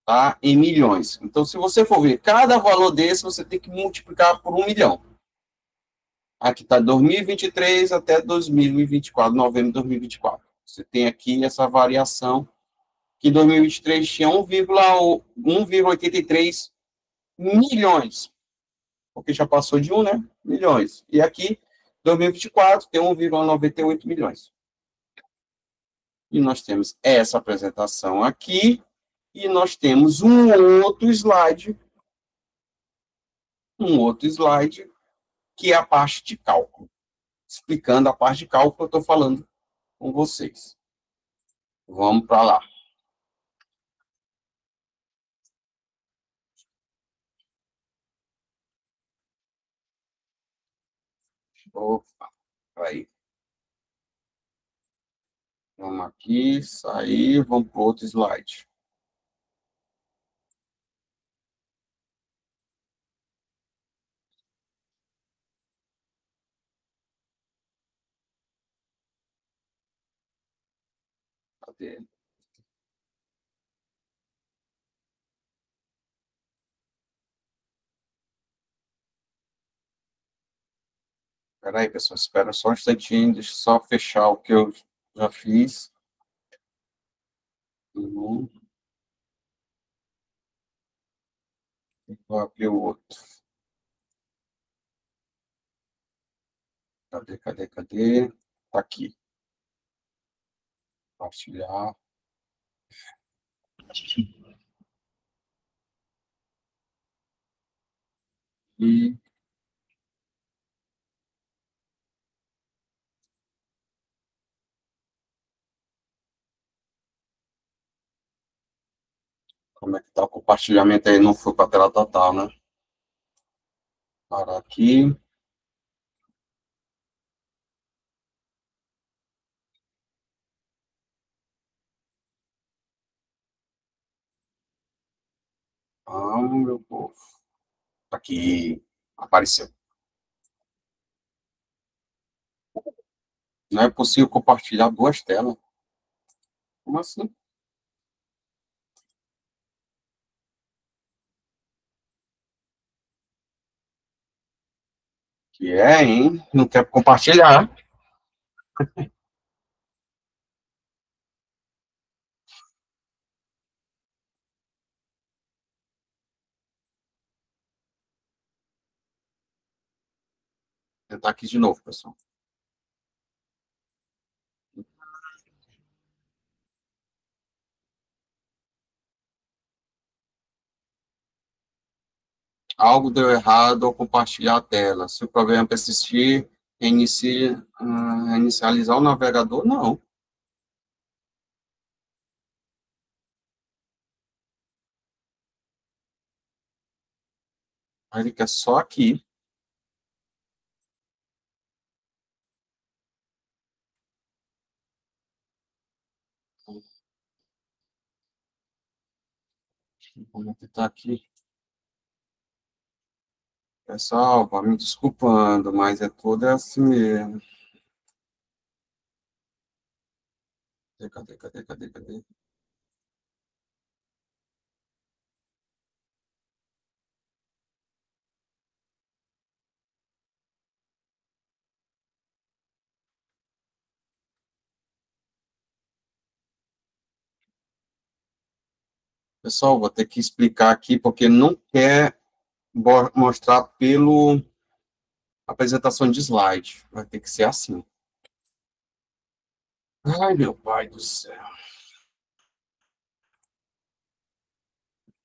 Speaker 1: tá? Em milhões. Então, se você for ver cada valor desse, você tem que multiplicar por 1 milhão. Aqui está 2023 até 2024, novembro de 2024. Você tem aqui essa variação, que em 2023 tinha 1,83 milhões, porque já passou de 1, né? Milhões. E aqui, 2024, tem 1,98 milhões. E nós temos essa apresentação aqui, e nós temos um outro slide, que é a parte de cálculo. Explicando a parte de cálculo que eu estou falando com vocês. Vamos para lá. Opa, aí. Vamos aqui, sair, vamos para o outro slide. Cadê? Espera aí, pessoal, espera só um instantinho, deixa eu só fechar o que eu já fiz. Vou abrir o outro. Cadê? Tá aqui. Compartilhar. E como é que tá o compartilhamento aí? Não foi para a tela total, né? Parar aqui. Ah, meu povo. Aqui. Apareceu. Não é possível compartilhar duas telas. Como assim? Que é, hein? Não quer compartilhar. Vou tentar aqui de novo, pessoal. Algo deu errado ao compartilhar a tela. Se o problema persistir, reinicializar o navegador? Não. Ele quer só aqui. Como é que tá aqui? Pessoal, vai me desculpando, mas é tudo assim mesmo. Cadê? Pessoal, vou ter que explicar aqui, porque não quer mostrar pelo apresentação de slide. Vai ter que ser assim. Ai, meu pai do céu.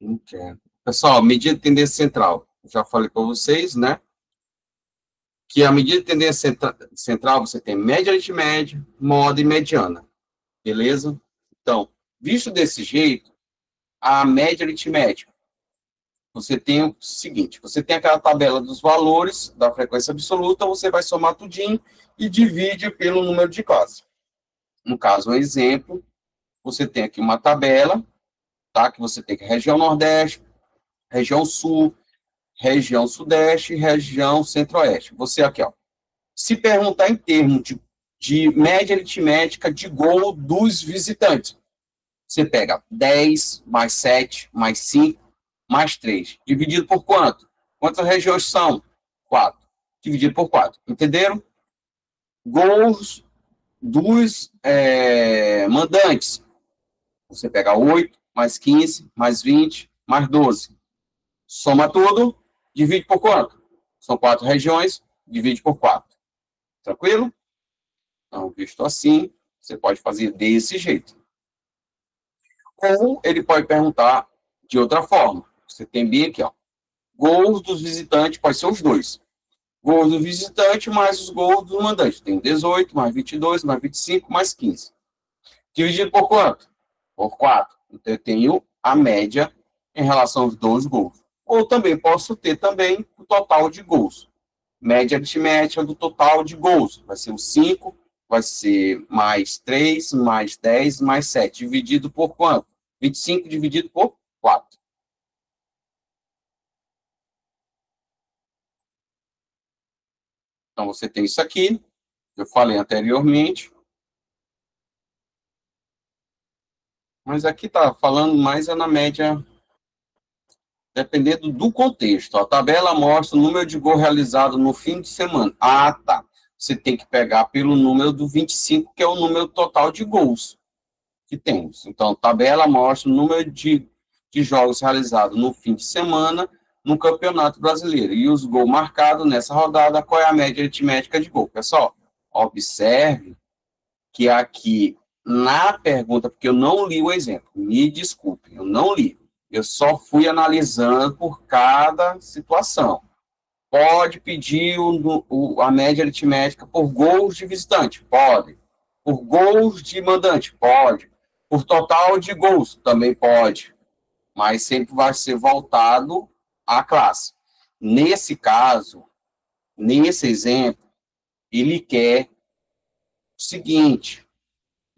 Speaker 1: Não quer. Pessoal, medida de tendência central. Já falei para vocês, né? Que a medida de tendência central, você tem média aritmética, moda e mediana. Beleza? Então, visto desse jeito, a média aritmética, você tem o seguinte, você tem aquela tabela dos valores da frequência absoluta, você vai somar tudinho e divide pelo número de classe. No caso, um exemplo, você tem aqui uma tabela, tá? Que você tem que região Nordeste, região Sul, região Sudeste e região Centro-Oeste. Você aqui, ó. Se perguntar em termos de média aritmética de gol dos visitantes, você pega 10 mais 7 mais 5 mais 3, dividido por quanto? Quantas regiões são? 4. Dividido por 4. Entenderam? Gols dos mandantes. Você pega 8 mais 15 mais 20 mais 12. Soma tudo, divide por quanto? São 4 regiões, divide por 4. Tranquilo? Então, visto assim, você pode fazer desse jeito. Ou ele pode perguntar de outra forma. Você tem bem aqui, ó. Gols dos visitantes, pode ser os dois. Gols do visitante mais os gols do mandante. Tem 18, mais 22, mais 25, mais 15. Dividido por quanto? Por 4. Então, eu tenho a média em relação aos dois gols. Ou também posso ter também o total de gols. Média aritmética do total de gols. Vai ser o 5, vai ser mais 3, mais 10, mais 7. Dividido por quanto? 25 dividido por 4. Então, você tem isso aqui. Eu falei anteriormente. Mas aqui está falando mais na média, dependendo do contexto. A tabela mostra o número de gol realizado no fim de semana. Ah, tá. Você tem que pegar pelo número do 25, que é o número total de gols que temos. Então, a tabela mostra o número de jogos realizados no fim de semana, no Campeonato Brasileiro. E os gols marcados nessa rodada, qual é a média aritmética de gol? Pessoal, observe que aqui na pergunta, porque eu não li o exemplo, me desculpe, eu não li. Eu só fui analisando por cada situação. Pode pedir a média aritmética por gols de visitante? Pode. Por gols de mandante? Pode. Por total de gols? Também pode. Mas sempre vai ser voltado à classe. Nesse caso, nesse exemplo, ele quer o seguinte: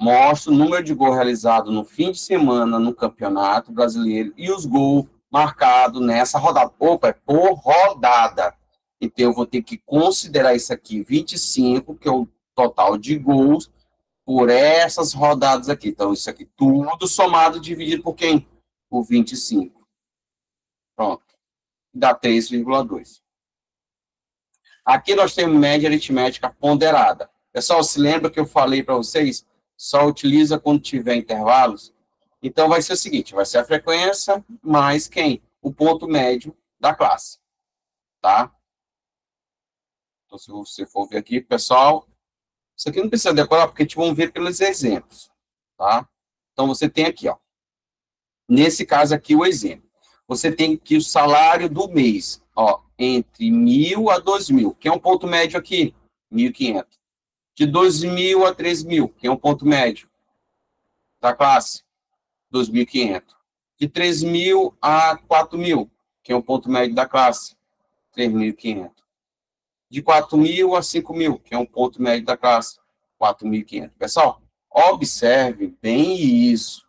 Speaker 1: mostra o número de gols realizados no fim de semana no Campeonato Brasileiro e os gols marcados nessa rodada. Opa, é por rodada. Então, eu vou ter que considerar isso aqui 25, que é o total de gols, por essas rodadas aqui. Então, isso aqui tudo somado, dividido por quem? Por 25. Pronto. Dá 3,2. Aqui nós temos média aritmética ponderada. Pessoal, se lembra que eu falei para vocês? Só utiliza quando tiver intervalos. Então, vai ser o seguinte, vai ser a frequência mais quem? O ponto médio da classe. Tá? Então, se você for ver aqui, pessoal, isso aqui não precisa decorar, porque a gente vamos ver pelos exemplos. Tá? Então, você tem aqui, ó. Nesse caso aqui, o exemplo. Você tem aqui o salário do mês, ó, entre 1.000 a 2.000. Quem é um ponto médio aqui? 1.500. De 2.000 a 3.000, quem é um ponto médio da classe? 2.500. De 3.000 a 4.000, que é um ponto médio da classe? 3.500. De 4.000 a 5.000, que é um ponto médio da classe? 4.500. Pessoal, observe bem isso.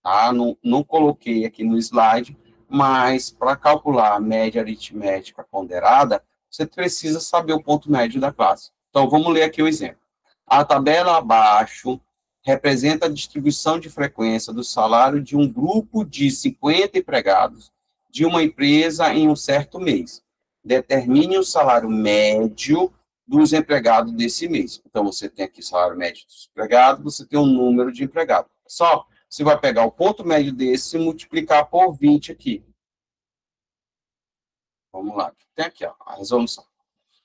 Speaker 1: Tá? Não coloquei aqui no slide, mas para calcular a média aritmética ponderada, você precisa saber o ponto médio da classe. Então, vamos ler aqui o exemplo. A tabela abaixo representa a distribuição de frequência do salário de um grupo de 50 empregados de uma empresa em um certo mês. Determine o salário médio dos empregados desse mês. Então, você tem aqui o salário médio dos empregados, você tem um número de empregados. Só, você vai pegar o ponto médio desse e multiplicar por 20 aqui. Vamos lá. Tem aqui, ó, a resolução.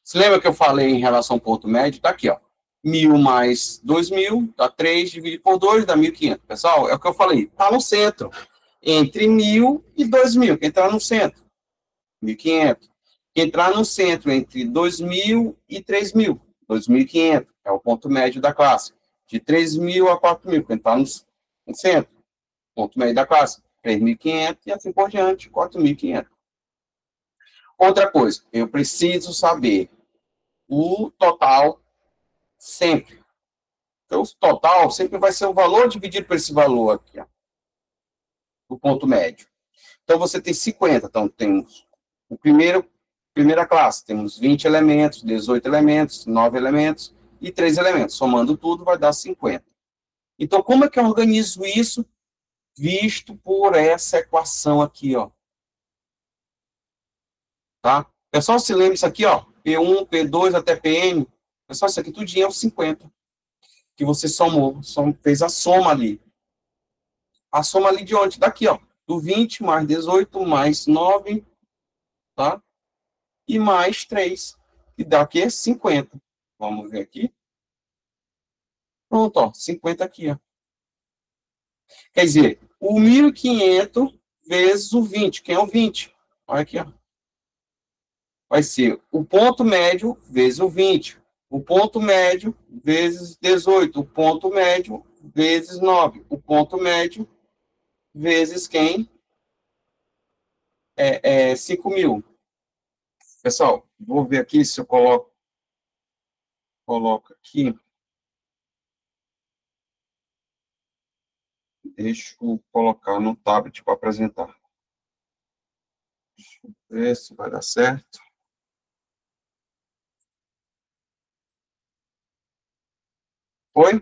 Speaker 1: Você lembra que eu falei em relação ao ponto médio? Está aqui, ó. 1.000 mais 2.000, dá 3, dividido por 2, dá 1.500. Pessoal, é o que eu falei, está no centro. Entre 1.000 e 2.000, quem está no centro? 1.500. Quem está no centro entre 2.000 e 3.000, 2.500, é o ponto médio da classe. De 3.000 a 4.000, quem está no centro? Ponto médio da classe, 3.500 e assim por diante, 4.500. Outra coisa, eu preciso saber o total sempre. Então, o total sempre vai ser o valor dividido por esse valor aqui, ó, o ponto médio. Então, você tem 50. Então, temos o primeira classe. Temos 20 elementos, 18 elementos, 9 elementos e 3 elementos. Somando tudo, vai dar 50. Então, como é que eu organizo isso? Visto por essa equação aqui, ó. Tá? Pessoal, se lembra isso aqui, ó. P1, P2 até Pn. Pessoal, isso aqui tudinho é o 50. Que você somou, fez a soma ali. A soma ali de onde? Daqui, ó. Do 20 mais 18 mais 9, tá? E mais 3. E daqui é 50. Vamos ver aqui. Pronto, ó. 50 aqui, ó. Quer dizer, o 1.500 vezes o 20. Quem é o 20? Olha aqui, ó. Vai ser o ponto médio vezes o 20. O ponto médio vezes 18. O ponto médio vezes 9. O ponto médio vezes quem? 5.000. Pessoal, vou ver aqui se eu coloco aqui. Deixa eu colocar no tablet para apresentar. Deixa eu ver se vai dar certo. Foi?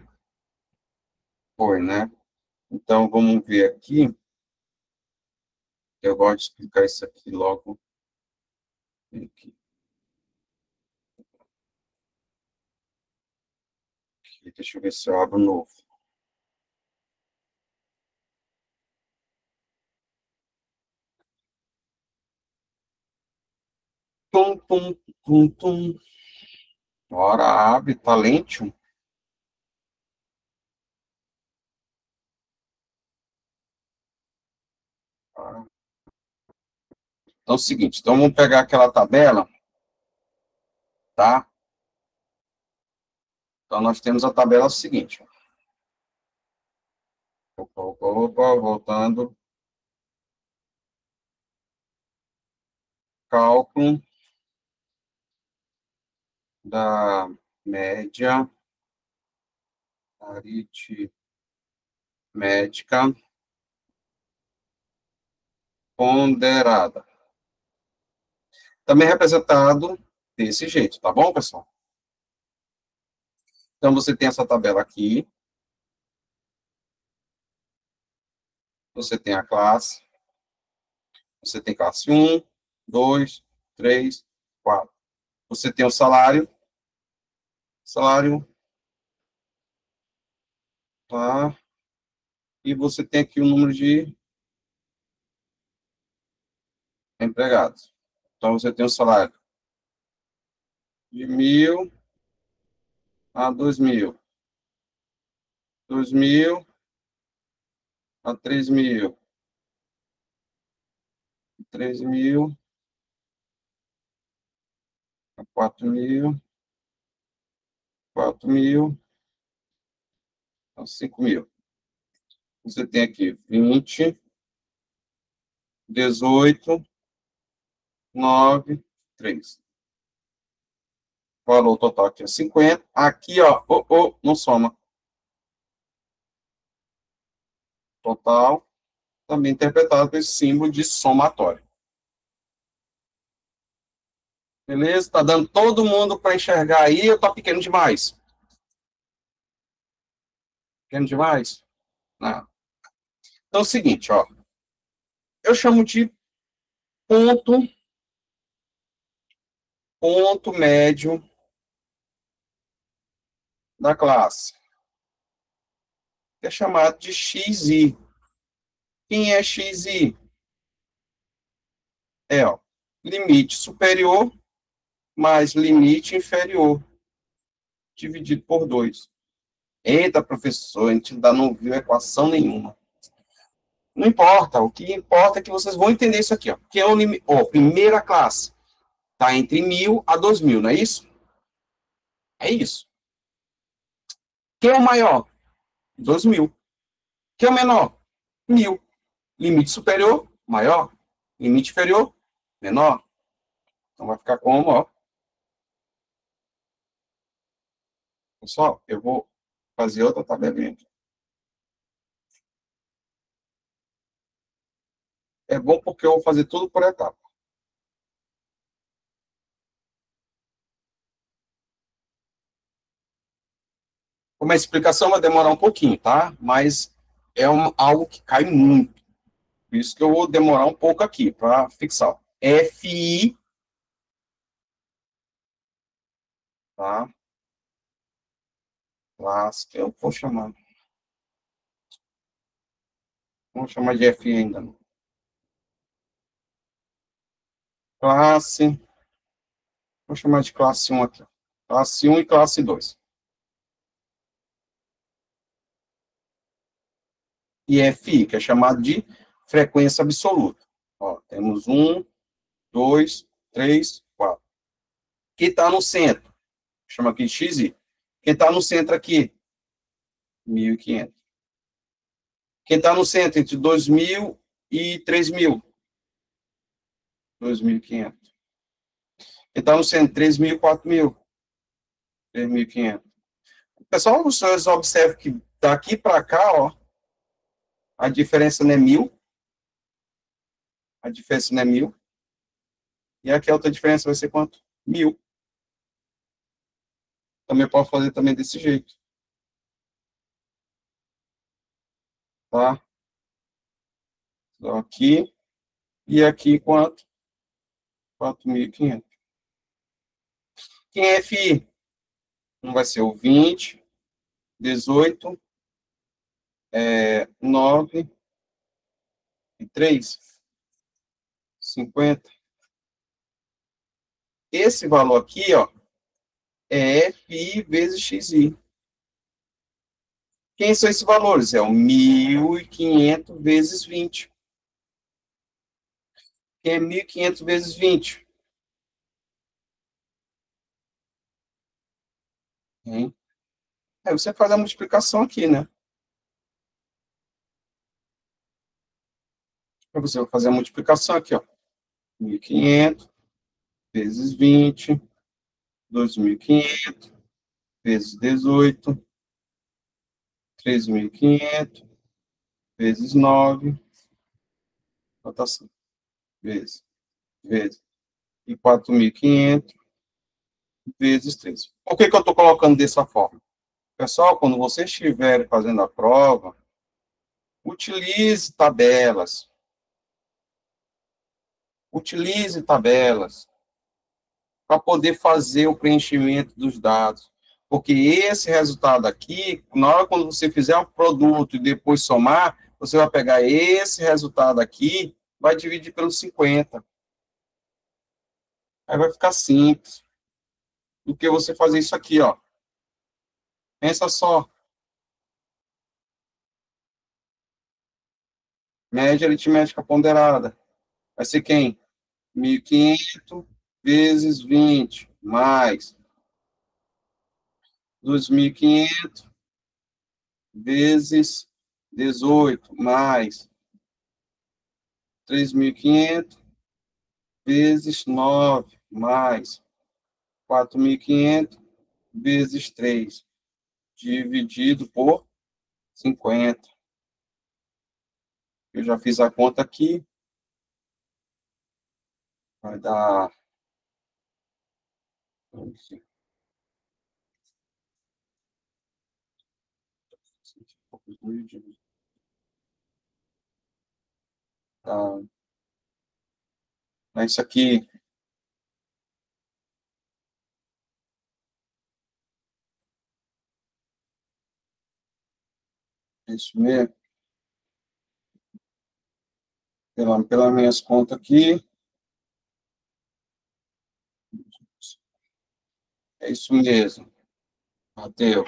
Speaker 1: Foi, né? Então, vamos ver aqui. Eu gosto de explicar isso aqui logo. Aqui. Deixa eu ver se eu abro novo. Tum, tum, tum, tum. Ora, abre, Talentium. Então é o seguinte, então vamos pegar aquela tabela, tá? Então nós temos a tabela seguinte. Opa, voltando. Cálculo da média aritmética ponderada. Também representado desse jeito, tá bom, pessoal? Então, você tem essa tabela aqui. Você tem a classe. Você tem classe 1, 2, 3, 4. Você tem o salário. Salário, tá? E você tem aqui o número de empregados. Então, você tem o salário de 1.000 a 2.000. 2.000 a 3.000. 3.000 a 4.000. 4.000 a 5.000. Você tem aqui 20, 18, 9, 3. O valor total aqui é 50. Aqui, ó, não soma. Total, também interpretado por esse símbolo de somatório. Beleza? Tá dando todo mundo para enxergar aí ou tá pequeno demais? Pequeno demais? Não. Então é o seguinte, ó. Eu chamo de ponto médio da classe, que é chamado de XI. Quem é XI? É, ó, limite superior mais limite inferior, dividido por 2. Eita, professor, a gente ainda não viu equação nenhuma. Não importa, o que importa é que vocês vão entender isso aqui, ó. Que é o limite, ó, primeira classe, tá entre 1.000 a 2.000, não é isso? É isso. Quem é o maior? 2.000. Quem é o menor? 1.000. Limite superior, maior. Limite inferior, menor. Então vai ficar como, ó. Pessoal, eu vou fazer outra tabelinha aqui. É bom porque eu vou fazer tudo por etapa. Como a explicação vai demorar um pouquinho, tá? Mas é algo que cai muito. Por isso que eu vou demorar um pouco aqui para fixar. FI, tá? Classe, que eu vou chamar. Vamos chamar de FI ainda. Não. Classe, vou chamar de classe 1 aqui. Classe 1 e classe 2. E FI, que é chamado de frequência absoluta. Ó, temos 1, 2, 3, 4. Quem está no centro? Chama aqui de XI. Quem está no centro aqui? 1.500. Quem está no centro entre 2.000 e 3.000? 2.500. Quem está no centro, 3.000, 4.000? 3.500. Pessoal, vocês observam que daqui para cá, ó, a diferença não é 1.000. A diferença não é 1.000. E aqui a outra diferença vai ser quanto? 1.000. Também pode fazer também desse jeito. Tá? Então, aqui. E aqui quanto? 4.500. Quem é FI? Não vai ser o 20, 18, 9 e 3, 50. esse valor aqui, ó, é FI vezes XI. Quem são esses valores? É o 1.500 vezes 20. Quem é 1.500 vezes 20? Hein? Aí você faz a multiplicação aqui, né? Aí você vai fazer a multiplicação aqui, ó. 1.500 vezes 20, 2.500 vezes 18, 3.500 vezes 9, notação, vezes, e 4.500 vezes 3. Por que eu estou colocando dessa forma? Pessoal, quando vocês estiverem fazendo a prova, utilize tabelas. Utilize tabelas para poder fazer o preenchimento dos dados. Porque esse resultado aqui, na hora quando você fizer um produto e depois somar, você vai pegar esse resultado aqui, vai dividir pelos 50. Aí vai ficar simples. Do que você fazer isso aqui, ó. Pensa só. Média aritmética ponderada. Vai ser quem? 1.500 vezes 20, mais 2.500 vezes 18, mais 3.500 vezes 9, mais 4.500 vezes 3, dividido por 50. Eu já fiz a conta aqui. Vai dar... Tá. Isso aqui... Isso mesmo. Pelas minhas contas aqui. É isso mesmo. Bateu.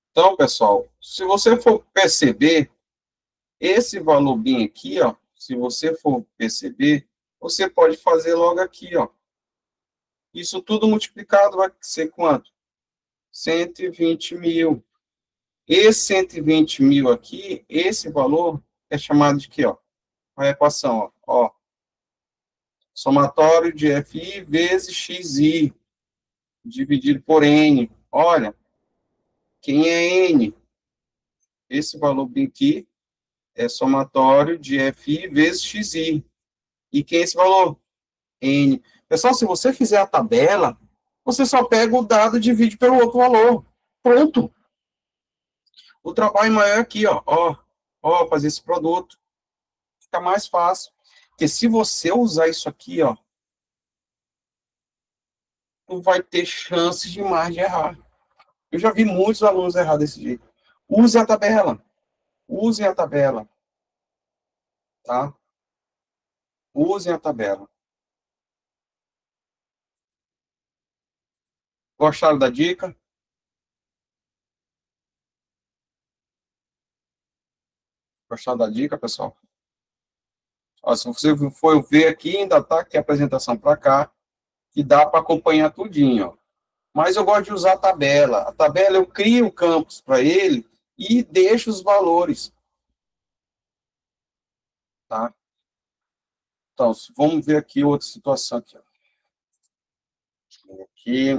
Speaker 1: Então, pessoal, se você for perceber, esse valor bem aqui, ó, se você for perceber, você pode fazer logo aqui, ó. Isso tudo multiplicado vai ser quanto? 120 mil. Esse 120 mil aqui, esse valor é chamado de quê, ó? A equação, ó. Somatório de FI vezes XI, dividido por N. Olha, quem é N? Esse valor bem aqui é somatório de FI vezes XI. E quem é esse valor? N. Pessoal, se você fizer a tabela, você só pega o dado e divide pelo outro valor. Pronto. O trabalho maior é aqui, ó, fazer esse produto. Fica mais fácil. Porque se você usar isso aqui, ó, não vai ter chances demais de errar. Eu já vi muitos alunos errar desse jeito. Use a tabela. Usem a tabela. Tá? Usem a tabela. Gostaram da dica? Gostaram da dica, pessoal? Ó, se você for ver aqui, ainda tá aqui a apresentação para cá, que dá para acompanhar tudinho, ó. Mas eu gosto de usar a tabela. A tabela eu crio campos para ele e deixo os valores. Tá? Então, vamos ver aqui outra situação aqui. Ó. Aqui.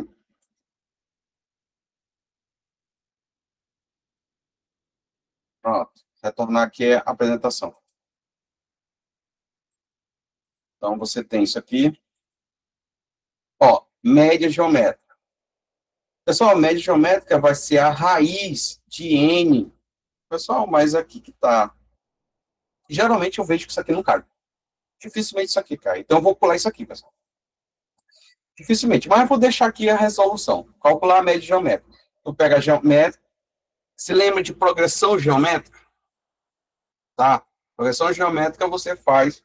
Speaker 1: Pronto. Retornar aqui a apresentação. Então, você tem isso aqui. Ó, média geométrica. Pessoal, a média geométrica vai ser a raiz de N. Pessoal, mas aqui que tá. Geralmente eu vejo que isso aqui não cai. Dificilmente isso aqui cai. Então, eu vou pular isso aqui, pessoal. Dificilmente. Mas eu vou deixar aqui a resolução. Calcular a média geométrica. Eu pego a geométrica. Se lembra de progressão geométrica? Tá? Progressão geométrica você faz,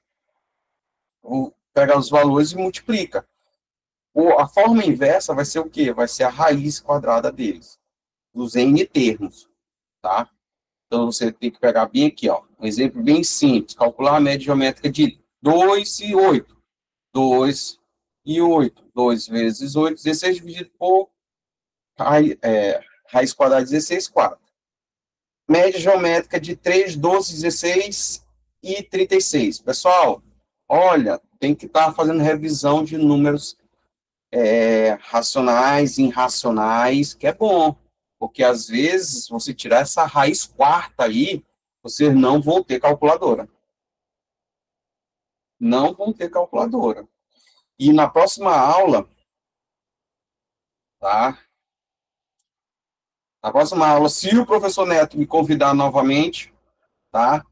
Speaker 1: pega os valores e multiplica. A forma inversa vai ser o quê? Vai ser a raiz quadrada deles, dos N termos, tá? Então, você tem que pegar bem aqui, ó, um exemplo bem simples, calcular a média geométrica de 2 e 8. 2 e 8. 2 vezes 8, 16 dividido por raiz quadrada de 16, 4. Média geométrica de 3, 12, 16 e 36. Pessoal, olha, tem que estar fazendo revisão de números racionais, irracionais, que é bom, porque às vezes, se você tirar essa raiz quarta aí, vocês não vão ter calculadora. Não vão ter calculadora. E na próxima aula, tá? Na próxima aula, se o professor Neto me convidar novamente, tá?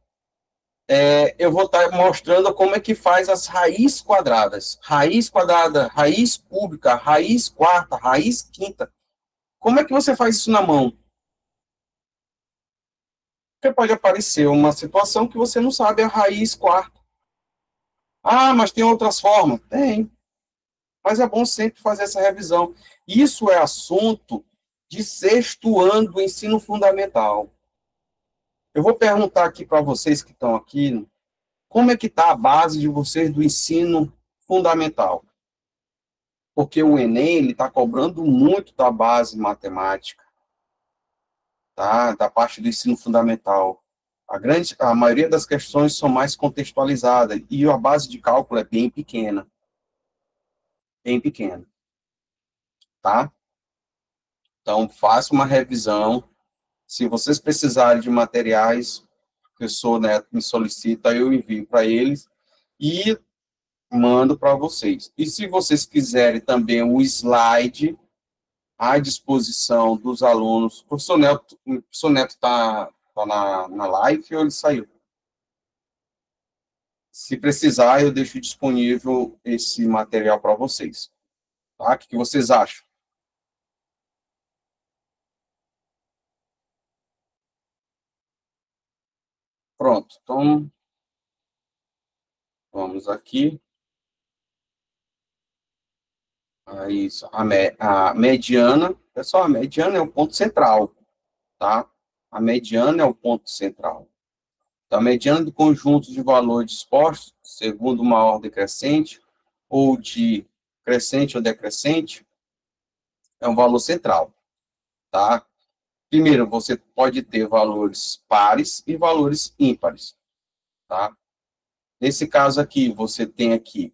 Speaker 1: Eu vou estar mostrando como é que faz as raízes quadradas. Raiz quadrada, raiz cúbica, raiz quarta, raiz quinta. Como é que você faz isso na mão? Porque pode aparecer uma situação que você não sabe a raiz quarta. Ah, mas tem outras formas? Tem. Mas é bom sempre fazer essa revisão. Isso é assunto de sexto ano do ensino fundamental. Eu vou perguntar aqui para vocês que estão aqui, como é que está a base de vocês do ensino fundamental? Porque o Enem, ele está cobrando muito da base matemática, tá? Da parte do ensino fundamental. A maioria das questões são mais contextualizadas, e a base de cálculo é bem pequena, tá? Então, faça uma revisão. Se vocês precisarem de materiais, o professor Neto me solicita, eu envio para eles e mando para vocês. E se vocês quiserem também o slide à disposição dos alunos, o professor Neto está na live ou ele saiu? Se precisar, eu deixo disponível esse material para vocês. Tá? O que vocês acham? Pronto, então, vamos aqui. A mediana, pessoal, a mediana é o ponto central, tá? A mediana é o ponto central. Então, a mediana do conjunto de valores dispostos, segundo uma ordem crescente, ou de crescente ou decrescente, é um valor central, tá? Primeiro, você pode ter valores pares e valores ímpares, tá? Nesse caso aqui, você tem aqui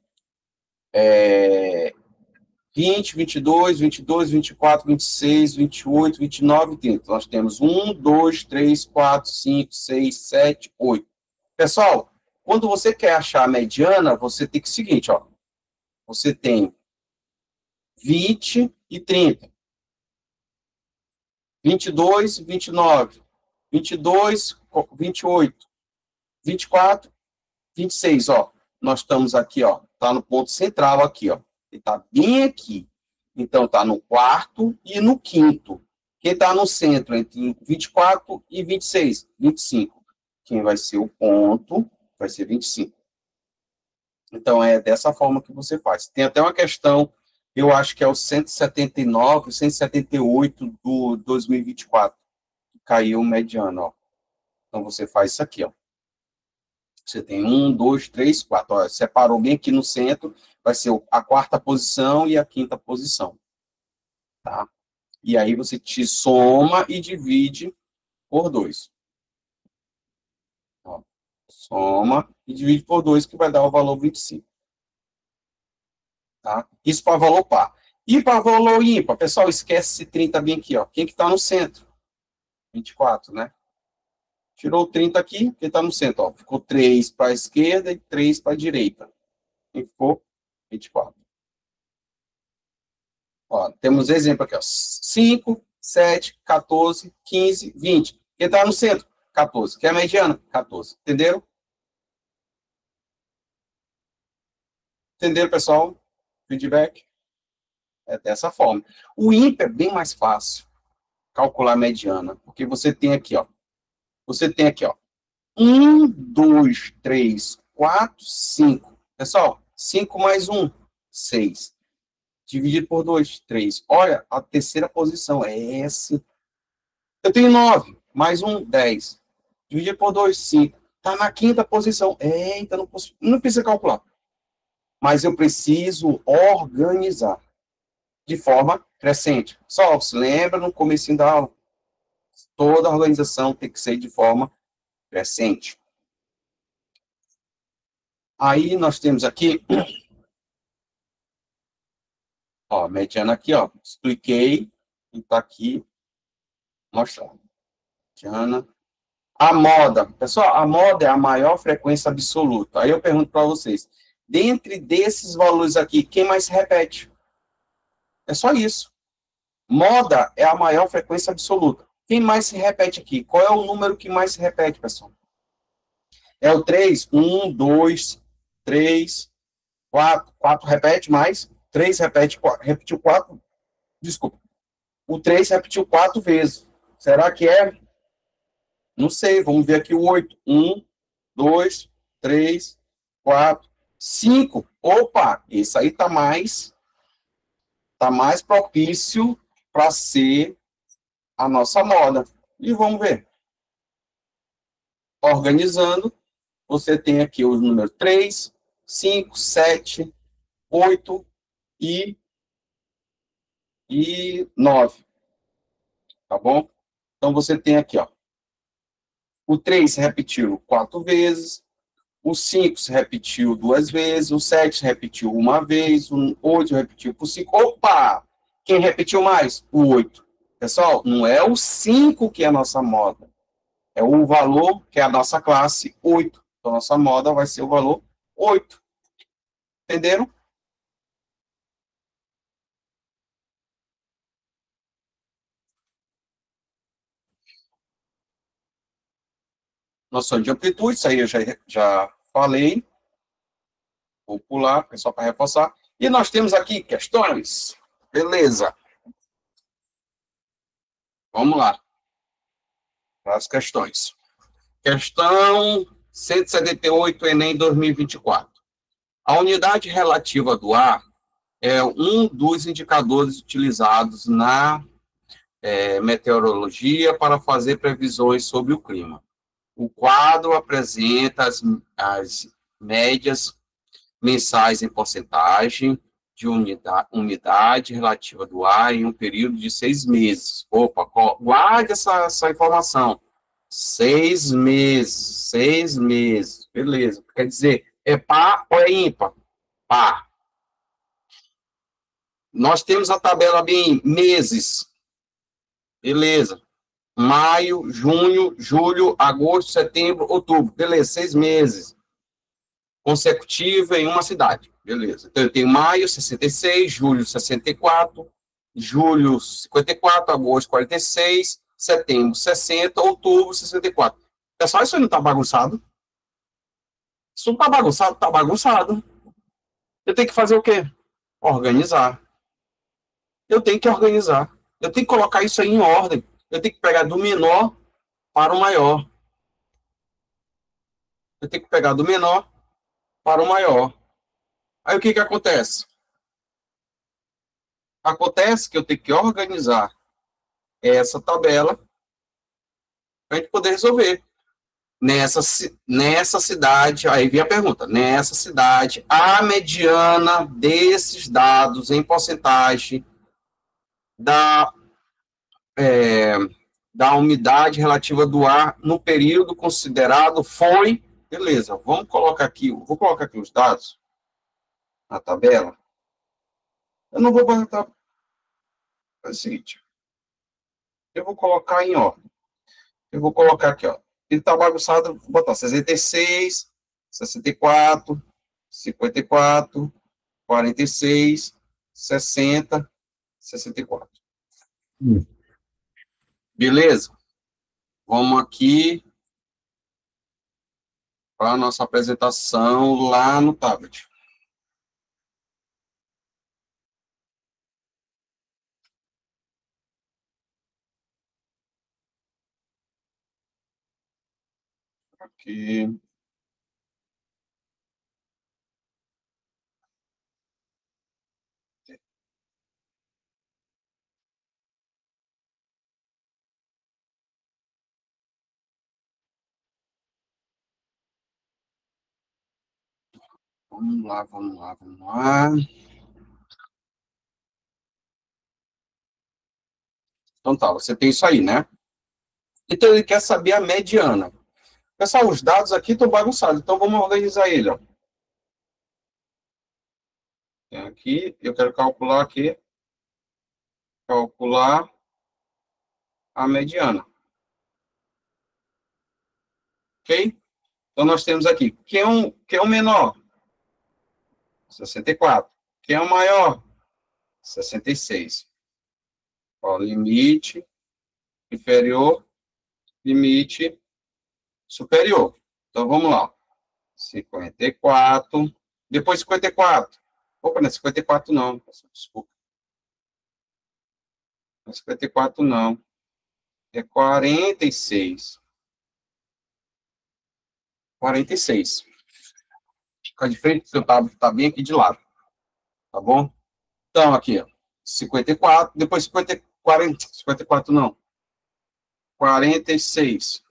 Speaker 1: 20, 22, 22, 24, 26, 28, 29 e 30. Nós temos 1, 2, 3, 4, 5, 6, 7, 8. Pessoal, quando você quer achar a mediana, você tem que o seguinte, ó. Você tem 20 e 30. 22, 29. 22, 28. 24, 26, ó. Nós estamos aqui, ó. Tá no ponto central aqui, ó. Ele tá bem aqui. Então, tá no quarto e no quinto. Quem tá no centro, entre 24 e 26? 25. Quem vai ser o ponto vai ser 25. Então, é dessa forma que você faz. Tem até uma questão, eu acho que é o 179, 178 do 2024, que caiu o mediano, ó. Então, você faz isso aqui, ó. Você tem 1, 2, 3, 4. Ó, separou bem aqui no centro, vai ser a quarta posição e a quinta posição, tá? E aí você te soma e divide por 2. Ó, soma e divide por 2, que vai dar o valor 25. Tá? Isso para valor par. E para valor ímpar, pessoal, esquece esse 30 bem aqui, ó. Quem que está no centro? 24, né? Tirou o 30 aqui, quem está no centro, ó. Ficou 3 para a esquerda e 3 para a direita. E ficou 24. Ó, temos exemplo aqui, ó. 5, 7, 14, 15, 20. Quem está no centro? 14. Quem é a mediana? 14. Entenderam? Entenderam, pessoal? Feedback? É dessa forma. O ímpar é bem mais fácil calcular a mediana, porque você tem aqui, ó. Você tem aqui, ó. 1, 2, 3, 4, 5. Pessoal, 5 mais 1, 6. dividido por 2, 3. Olha, a terceira posição é essa. Eu tenho 9, mais 1, 10. Dividido por 2, 5. Está na quinta posição. Eita, não precisa calcular. Mas eu preciso organizar de forma crescente. Só se lembra no começo da aula. Toda organização tem que ser de forma crescente. Aí nós temos aqui, ó, mediana aqui, ó. Expliquei e está aqui mostrando. Mediana. A moda, pessoal, a moda é a maior frequência absoluta. Aí eu pergunto para vocês, dentre desses valores aqui, quem mais se repete? É só isso. Moda é a maior frequência absoluta. Quem mais se repete aqui? Qual é o número que mais se repete, pessoal? É o 3? 1, 2, 3, 4. 4 repete mais. 3 repete, repetiu 4. Desculpa. O 3 repetiu 4 vezes. Será que é? Não sei. Vamos ver aqui o 8. 1, 2, 3, 4, 5. Opa, esse aí tá mais propício para ser a nossa moda. E vamos ver. Organizando, você tem aqui o número 3, 5, 7, 8 e 9. Tá bom? Então, você tem aqui, ó. O 3 se repetiu 4 vezes, o 5 se repetiu 2 vezes, o 7 se repetiu uma vez, o 8 repetiu por 5. Opa! Quem repetiu mais? O 8. Pessoal, não é o 5 que é a nossa moda. É o valor que é a nossa classe 8. Então, a nossa moda vai ser o valor 8. Entenderam? Noção de amplitude, isso aí eu já falei. Vou pular, é só para reforçar. E nós temos aqui questões. Beleza. Vamos lá. Para as questões. Questão 178, Enem 2024. A unidade relativa do ar é um dos indicadores utilizados na meteorologia para fazer previsões sobre o clima. O quadro apresenta as médias mensais em porcentagem de umidade relativa do ar em um período de 6 meses. Opa, guarde essa informação. 6 meses, 6 meses, beleza. Quer dizer, é par ou é ímpar? Par. Nós temos a tabela bem meses, beleza. Maio, junho, julho, agosto, setembro, outubro, beleza, 6 meses. Consecutiva em uma cidade, beleza. Então, eu tenho maio, 66, julho, 64, julho, 54, agosto, 46, setembro, 60, outubro, 64. Pessoal, isso aí não está bagunçado? Isso não está bagunçado? Está bagunçado. Eu tenho que fazer o quê? Organizar. Eu tenho que organizar. Eu tenho que colocar isso aí em ordem. Eu tenho que pegar do menor para o maior. Eu tenho que pegar do menor para o maior. Aí o que acontece? Acontece que eu tenho que organizar essa tabela para a gente poder resolver. Nessa cidade, aí vem a pergunta, nessa cidade, a mediana desses dados em porcentagem da, é, da umidade relativa do ar no período considerado foi, beleza, vamos colocar aqui, vou colocar aqui os dados na tabela. Eu não vou botar, é o seguinte, eu vou colocar em ordem. Eu vou colocar aqui, ó. Ele está bagunçado, vou botar 66, 64, 54, 46, 60, 64. Beleza? Vamos aqui para a nossa apresentação lá no tablet. Aqui. Vamos lá, vamos lá, vamos lá. Então tá, você tem isso aí, né? Então ele quer saber a mediana. Pessoal, os dados aqui estão bagunçados, então vamos organizar ele, ó. Tem aqui, eu quero calcular aqui, calcular a mediana. Ok? Então nós temos aqui, quem é o menor? 64. Quem é o maior? 66. Ó, limite inferior, limite superior. Então vamos lá. 54. Depois 54. Opa, não é 54 não. Desculpa. Não é 54 não. É 46. 46. Fica de frente, porque eu tá bem aqui de lado. Tá bom? Então, aqui, ó. 54. Depois 50, 40, 54 não. 46.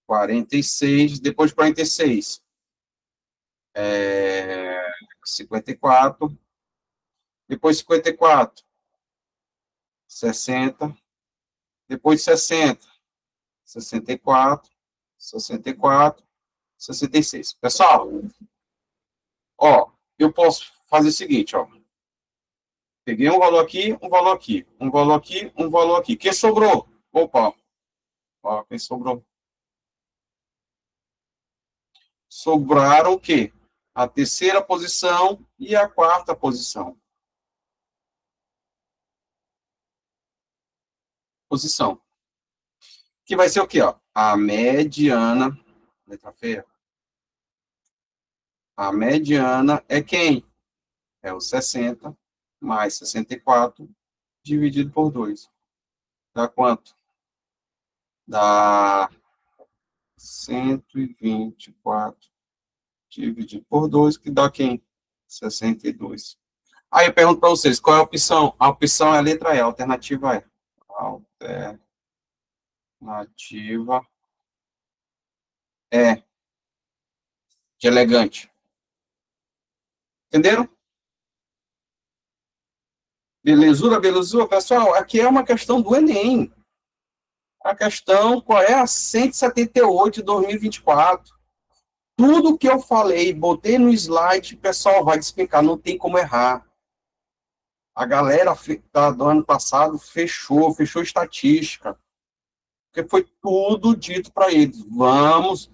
Speaker 1: 46. Depois 46. 54. Depois 54. 60. Depois 60. 64. 64. 66. Pessoal, ó, eu posso fazer o seguinte, ó. Peguei um valor aqui, um valor aqui, um valor aqui, um valor aqui. Quem sobrou? Opa, ó, quem sobrou? Sobraram o quê? A terceira posição e a quarta posição. Posição. Que vai ser o quê, ó? A mediana, letra feia. A mediana é quem? É o 60 mais 64 dividido por 2. Dá quanto? Dá 124 dividido por 2, que dá quem? 62. Aí eu pergunto para vocês, qual é a opção? A opção é a letra E, a alternativa é. Alternativa E, de elegante. Entenderam? Belezura, belezura. Pessoal, aqui é uma questão do Enem. A questão, qual é a 178 de 2024? Tudo que eu falei, botei no slide, pessoal, vai explicar, não tem como errar. A galera do ano passado fechou estatística, porque foi tudo dito para eles. Vamos.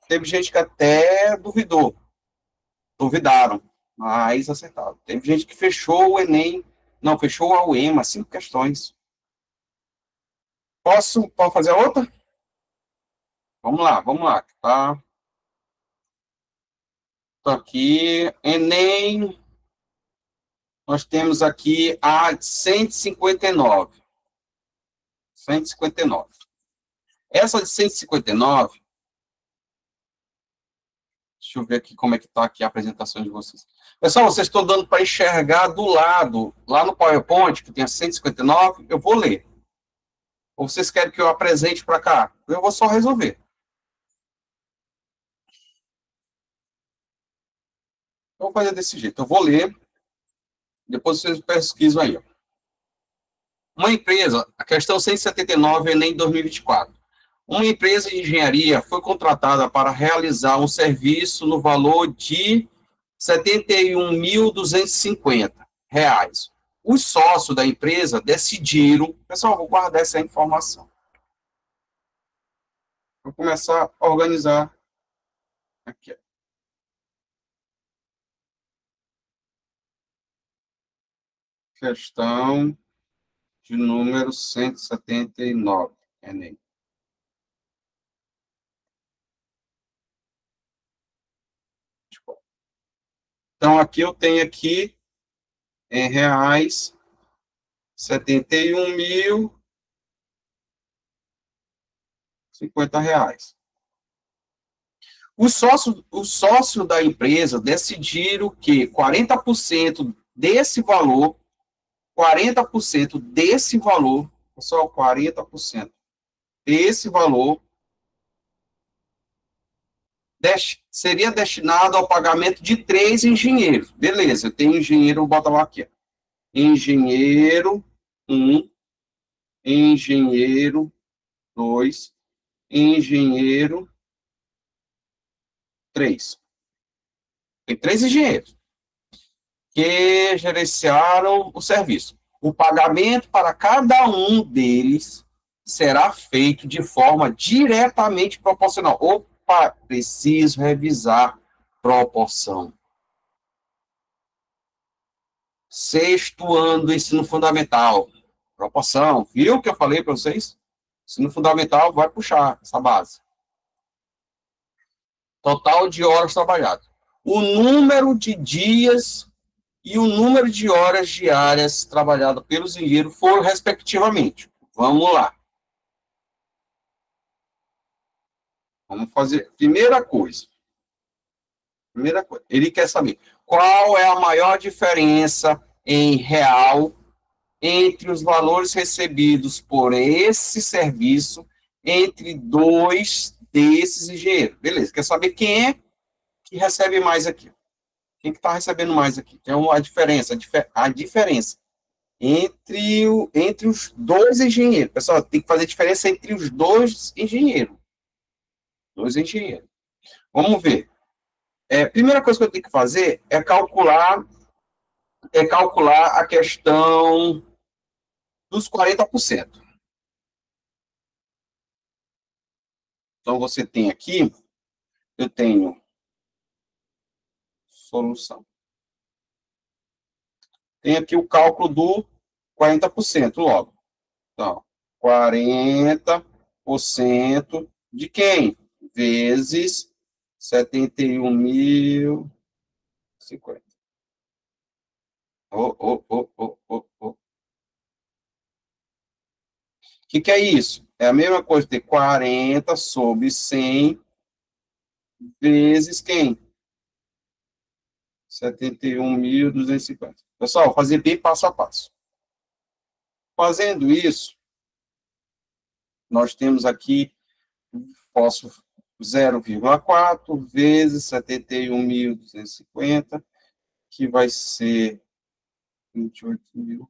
Speaker 1: Teve gente que até duvidaram, mas acertaram. Teve gente que fechou o Enem, não, fechou a UEMA, 5 questões. Posso fazer outra? Vamos lá. Tá. Tô aqui, Enem, nós temos aqui a 159. 159. Essa de 159, deixa eu ver aqui como é que está aqui a apresentação de vocês. Pessoal, vocês estão dando para enxergar do lado, lá no PowerPoint, que tem a 159, eu vou ler. Ou vocês querem que eu apresente para cá? Eu vou só resolver. Eu vou fazer desse jeito. Eu vou ler, depois vocês pesquisam aí. Ó. Uma empresa, a questão 179, Enem 2024. Uma empresa de engenharia foi contratada para realizar um serviço no valor de R$ 71.250. Os sócios da empresa decidiram... Pessoal, vou guardar essa informação. Vou começar a organizar aqui. Questão de número 179, Enem. Então, aqui eu tenho aqui, em reais, 71.050 reais. Os sócios da empresa decidiram que 40% desse valor, pessoal, 40% desse valor seria destinado ao pagamento de 3 engenheiros. Beleza, eu tenho engenheiro, vou botar lá aqui. Engenheiro 1, engenheiro 2, engenheiro 3. Tem 3 engenheiros que gerenciaram o serviço. O pagamento para cada um deles será feito de forma diretamente proporcional. Opa, preciso revisar proporção. Sexto ano do ensino fundamental. Proporção. Viu o que eu falei para vocês? Ensino fundamental vai puxar essa base. Total de horas trabalhadas. O número de dias e o número de horas diárias trabalhadas pelos engenheiros foram respectivamente. Vamos lá. Vamos fazer. Primeira coisa. Ele quer saber qual é a maior diferença em real entre os valores recebidos por esse serviço entre 2 desses engenheiros. Beleza, quer saber quem é que recebe mais aqui? Quem que está recebendo mais aqui? Então, a diferença entre os 2 engenheiros. Pessoal, tem que fazer diferença entre os 2 engenheiros. 2 engenheiros. Vamos ver. Primeira coisa que eu tenho que fazer é calcular a questão dos 40%. Então, você tem aqui, eu tenho solução. Tem aqui o cálculo do 40% logo. Então, 40% de quem? Vezes 71.050. O que é isso? É a mesma coisa de 40 sobre 100 vezes quem? 71.250. Pessoal, fazer bem passo a passo. Fazendo isso, nós temos aqui, posso 0,4 vezes 71.250, que vai ser 28.000.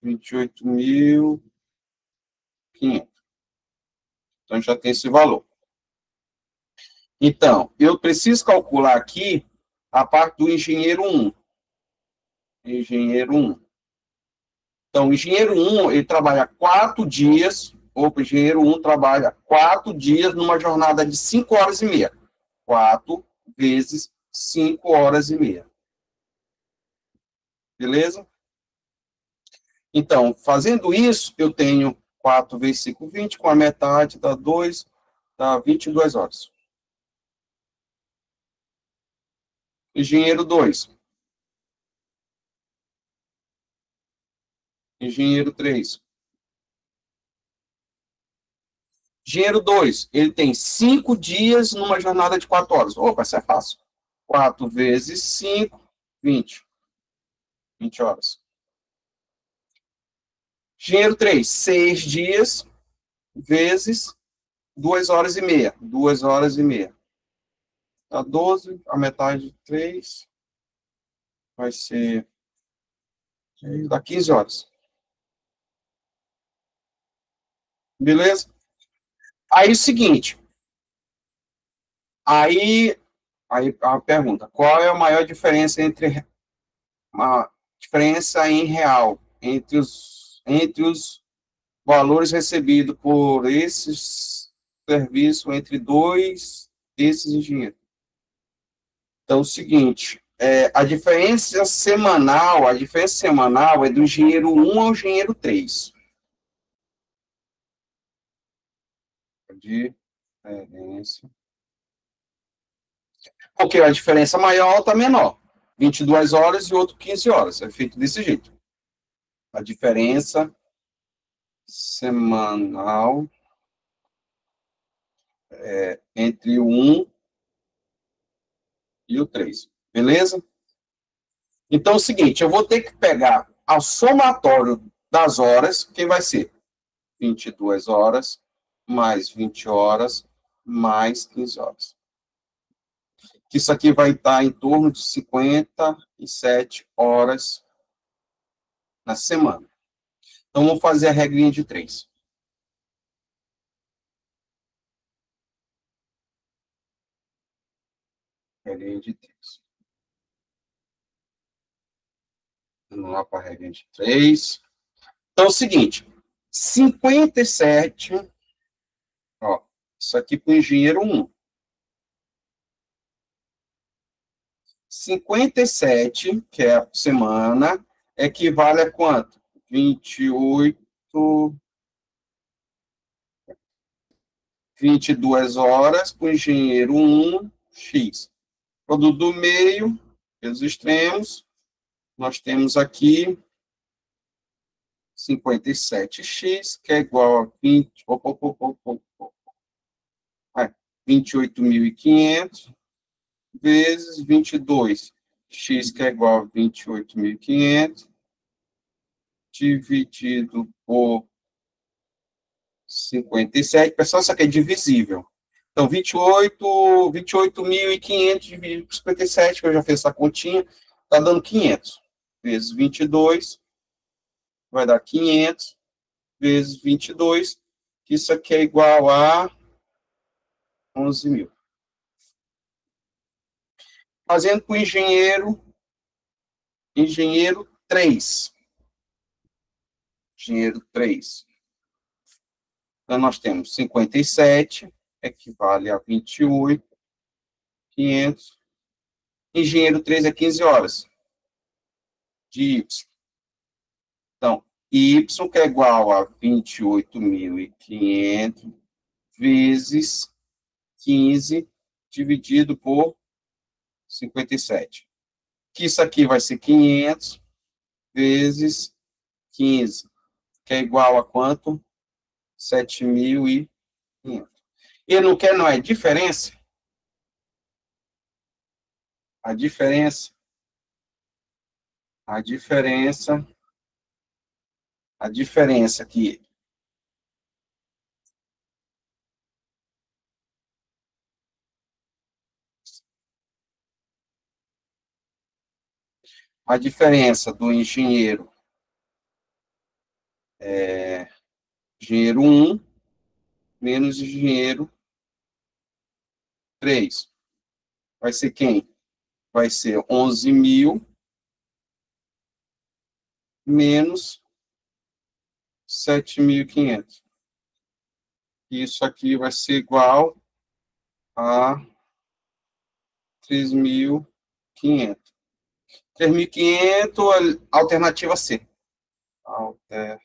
Speaker 1: 28.500. Então, já tem esse valor. Então, eu preciso calcular aqui a parte do engenheiro 1. Engenheiro 1. Então, o engenheiro 1, ele trabalha 4 dias, o engenheiro 1 trabalha 4 dias numa jornada de 5 horas e meia. 4 vezes 5 horas e meia. Beleza? Então, fazendo isso, eu tenho 4 vezes 5, 20, com a metade dá 2, dá 22 horas. Engenheiro 2. Engenheiro 3. Engenheiro 2, ele tem 5 dias numa jornada de 4 horas. Opa, isso é fácil. 4 vezes 5, 20. 20 horas. Engenheiro 3, 6 dias vezes 2 horas e meia. 2 horas e meia. Dá 12, a metade de 3 vai ser... dá 15 horas. Beleza? Aí, o seguinte. Aí a pergunta, qual é a maior diferença entre... uma diferença em real entre os valores recebidos por esses serviços entre 2 desses engenheiros? Então, é o seguinte, a diferença semanal é do engenheiro 1 ao engenheiro 3. Diferença. Porque a diferença maior está menor. 22 horas e outro 15 horas. É feito desse jeito. A diferença semanal entre o 1 e o 3. Beleza? Então, é o seguinte, eu vou ter que pegar o somatório das horas, quem vai ser? 22 horas, mais 20 horas, mais 15 horas. Isso aqui vai estar em torno de 57 horas na semana. Então, vamos fazer a regrinha de 3. Regrinha de 3. Vamos lá para a regrinha de 3. Então, é o seguinte, 57, ó, isso aqui para o engenheiro 1. 57, que é a semana, equivale a quanto? 22 horas para o engenheiro 1, X. Produto do meio, pelos extremos, nós temos aqui 57x, que é igual a 28.500 vezes 22. X, que é igual a 28.500, dividido por 57. Pessoal, isso aqui é divisível. Então, 28.500 dividido por 57, que eu já fiz essa continha, está dando 500. Vezes 22, vai dar 500, vezes 22, que isso aqui é igual a 11.000. Fazendo com o engenheiro 3. Engenheiro 3. Então, nós temos 57, equivale a 28.500. Engenheiro 3 é 15 horas de Y. Então, Y, que é igual a 28.500 vezes 15 dividido por 57. Que isso aqui vai ser 500 vezes 15, que é igual a quanto? 7.500. E não quer, não é diferença? A diferença aqui. A diferença do engenheiro engenheiro 1 menos engenheiro 3. Vai ser quem? Vai ser 11.000 menos 7.500. Isso aqui vai ser igual a 3.500. 3.500, alternativa C. Alternativa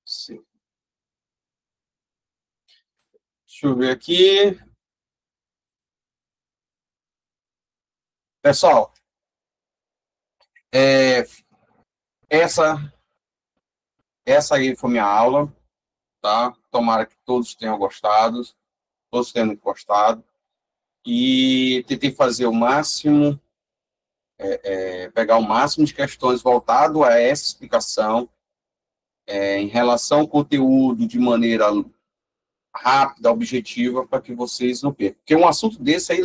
Speaker 1: C. Deixa eu ver aqui. Pessoal, essa aí foi minha aula, tá? Tomara que todos tenham gostado, todos tenham gostado. E tentei fazer o máximo, pegar o máximo de questões voltado a essa explicação, em relação ao conteúdo de maneira rápida, objetiva, para que vocês não percam. Porque um assunto desse aí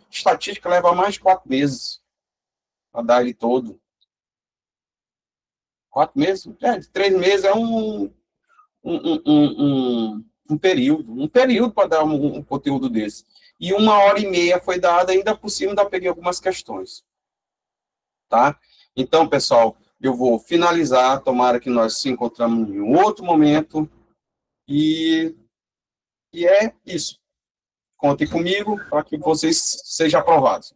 Speaker 1: estatística leva mais de 4 meses para dar ele todo. 4 meses? 3 meses é um período para dar um conteúdo desse. E 1h30 foi dada, ainda por cima, ainda peguei algumas questões. Tá? Então, pessoal, eu vou finalizar, tomara que nós se encontramos em um outro momento, e é isso. Contem comigo para que vocês sejam aprovados.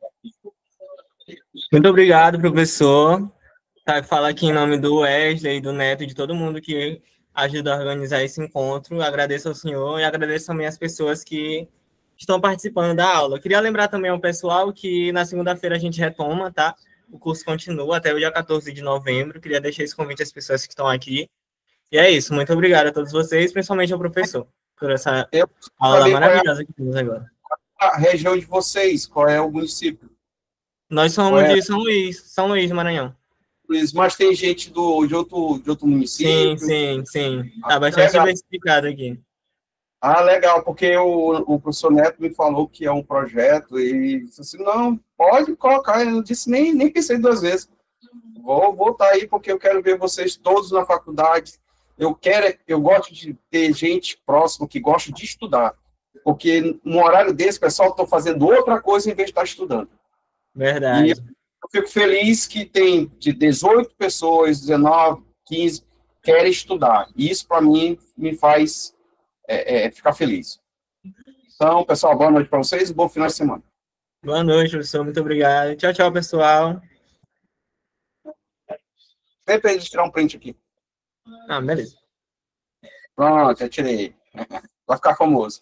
Speaker 3: Muito obrigado, professor. Falo aqui em nome do Wesley, do Neto e de todo mundo que ajuda a organizar esse encontro. Agradeço ao senhor e agradeço também às pessoas que estão participando da aula. Queria lembrar também ao pessoal que na segunda-feira a gente retoma, tá? O curso continua até o dia 14 de novembro. Queria deixar esse convite às pessoas que estão aqui. E é isso. Muito obrigado a todos vocês, principalmente ao professor, por essa aula maravilhosa que temos agora.
Speaker 1: A região de vocês, qual é o município?
Speaker 3: Nós somos de São Luís, do Maranhão.
Speaker 1: Mas tem gente de outro município?
Speaker 3: Sim. Tá bastante
Speaker 1: legal.
Speaker 3: diversificado aqui.
Speaker 1: Legal, porque o professor Neto me falou que é um projeto e disse assim, não, pode colocar. Eu disse, nem pensei duas vezes. Vou estar aí porque eu quero ver vocês todos na faculdade. Eu gosto de ter gente próxima que gosta de estudar. Porque no horário desse, pessoal, estou fazendo outra coisa em vez de estar estudando.
Speaker 3: Verdade.
Speaker 1: E eu fico feliz que tem de 18 pessoas, 19, 15, querem estudar. E isso, para mim, me faz ficar feliz. Então, pessoal, boa noite para vocês e bom final de semana.
Speaker 3: Boa noite, professor. Muito obrigado. Tchau, pessoal.
Speaker 1: Sempre de tirar um print aqui.
Speaker 3: Beleza.
Speaker 1: Pronto, já tirei. Vai ficar famoso.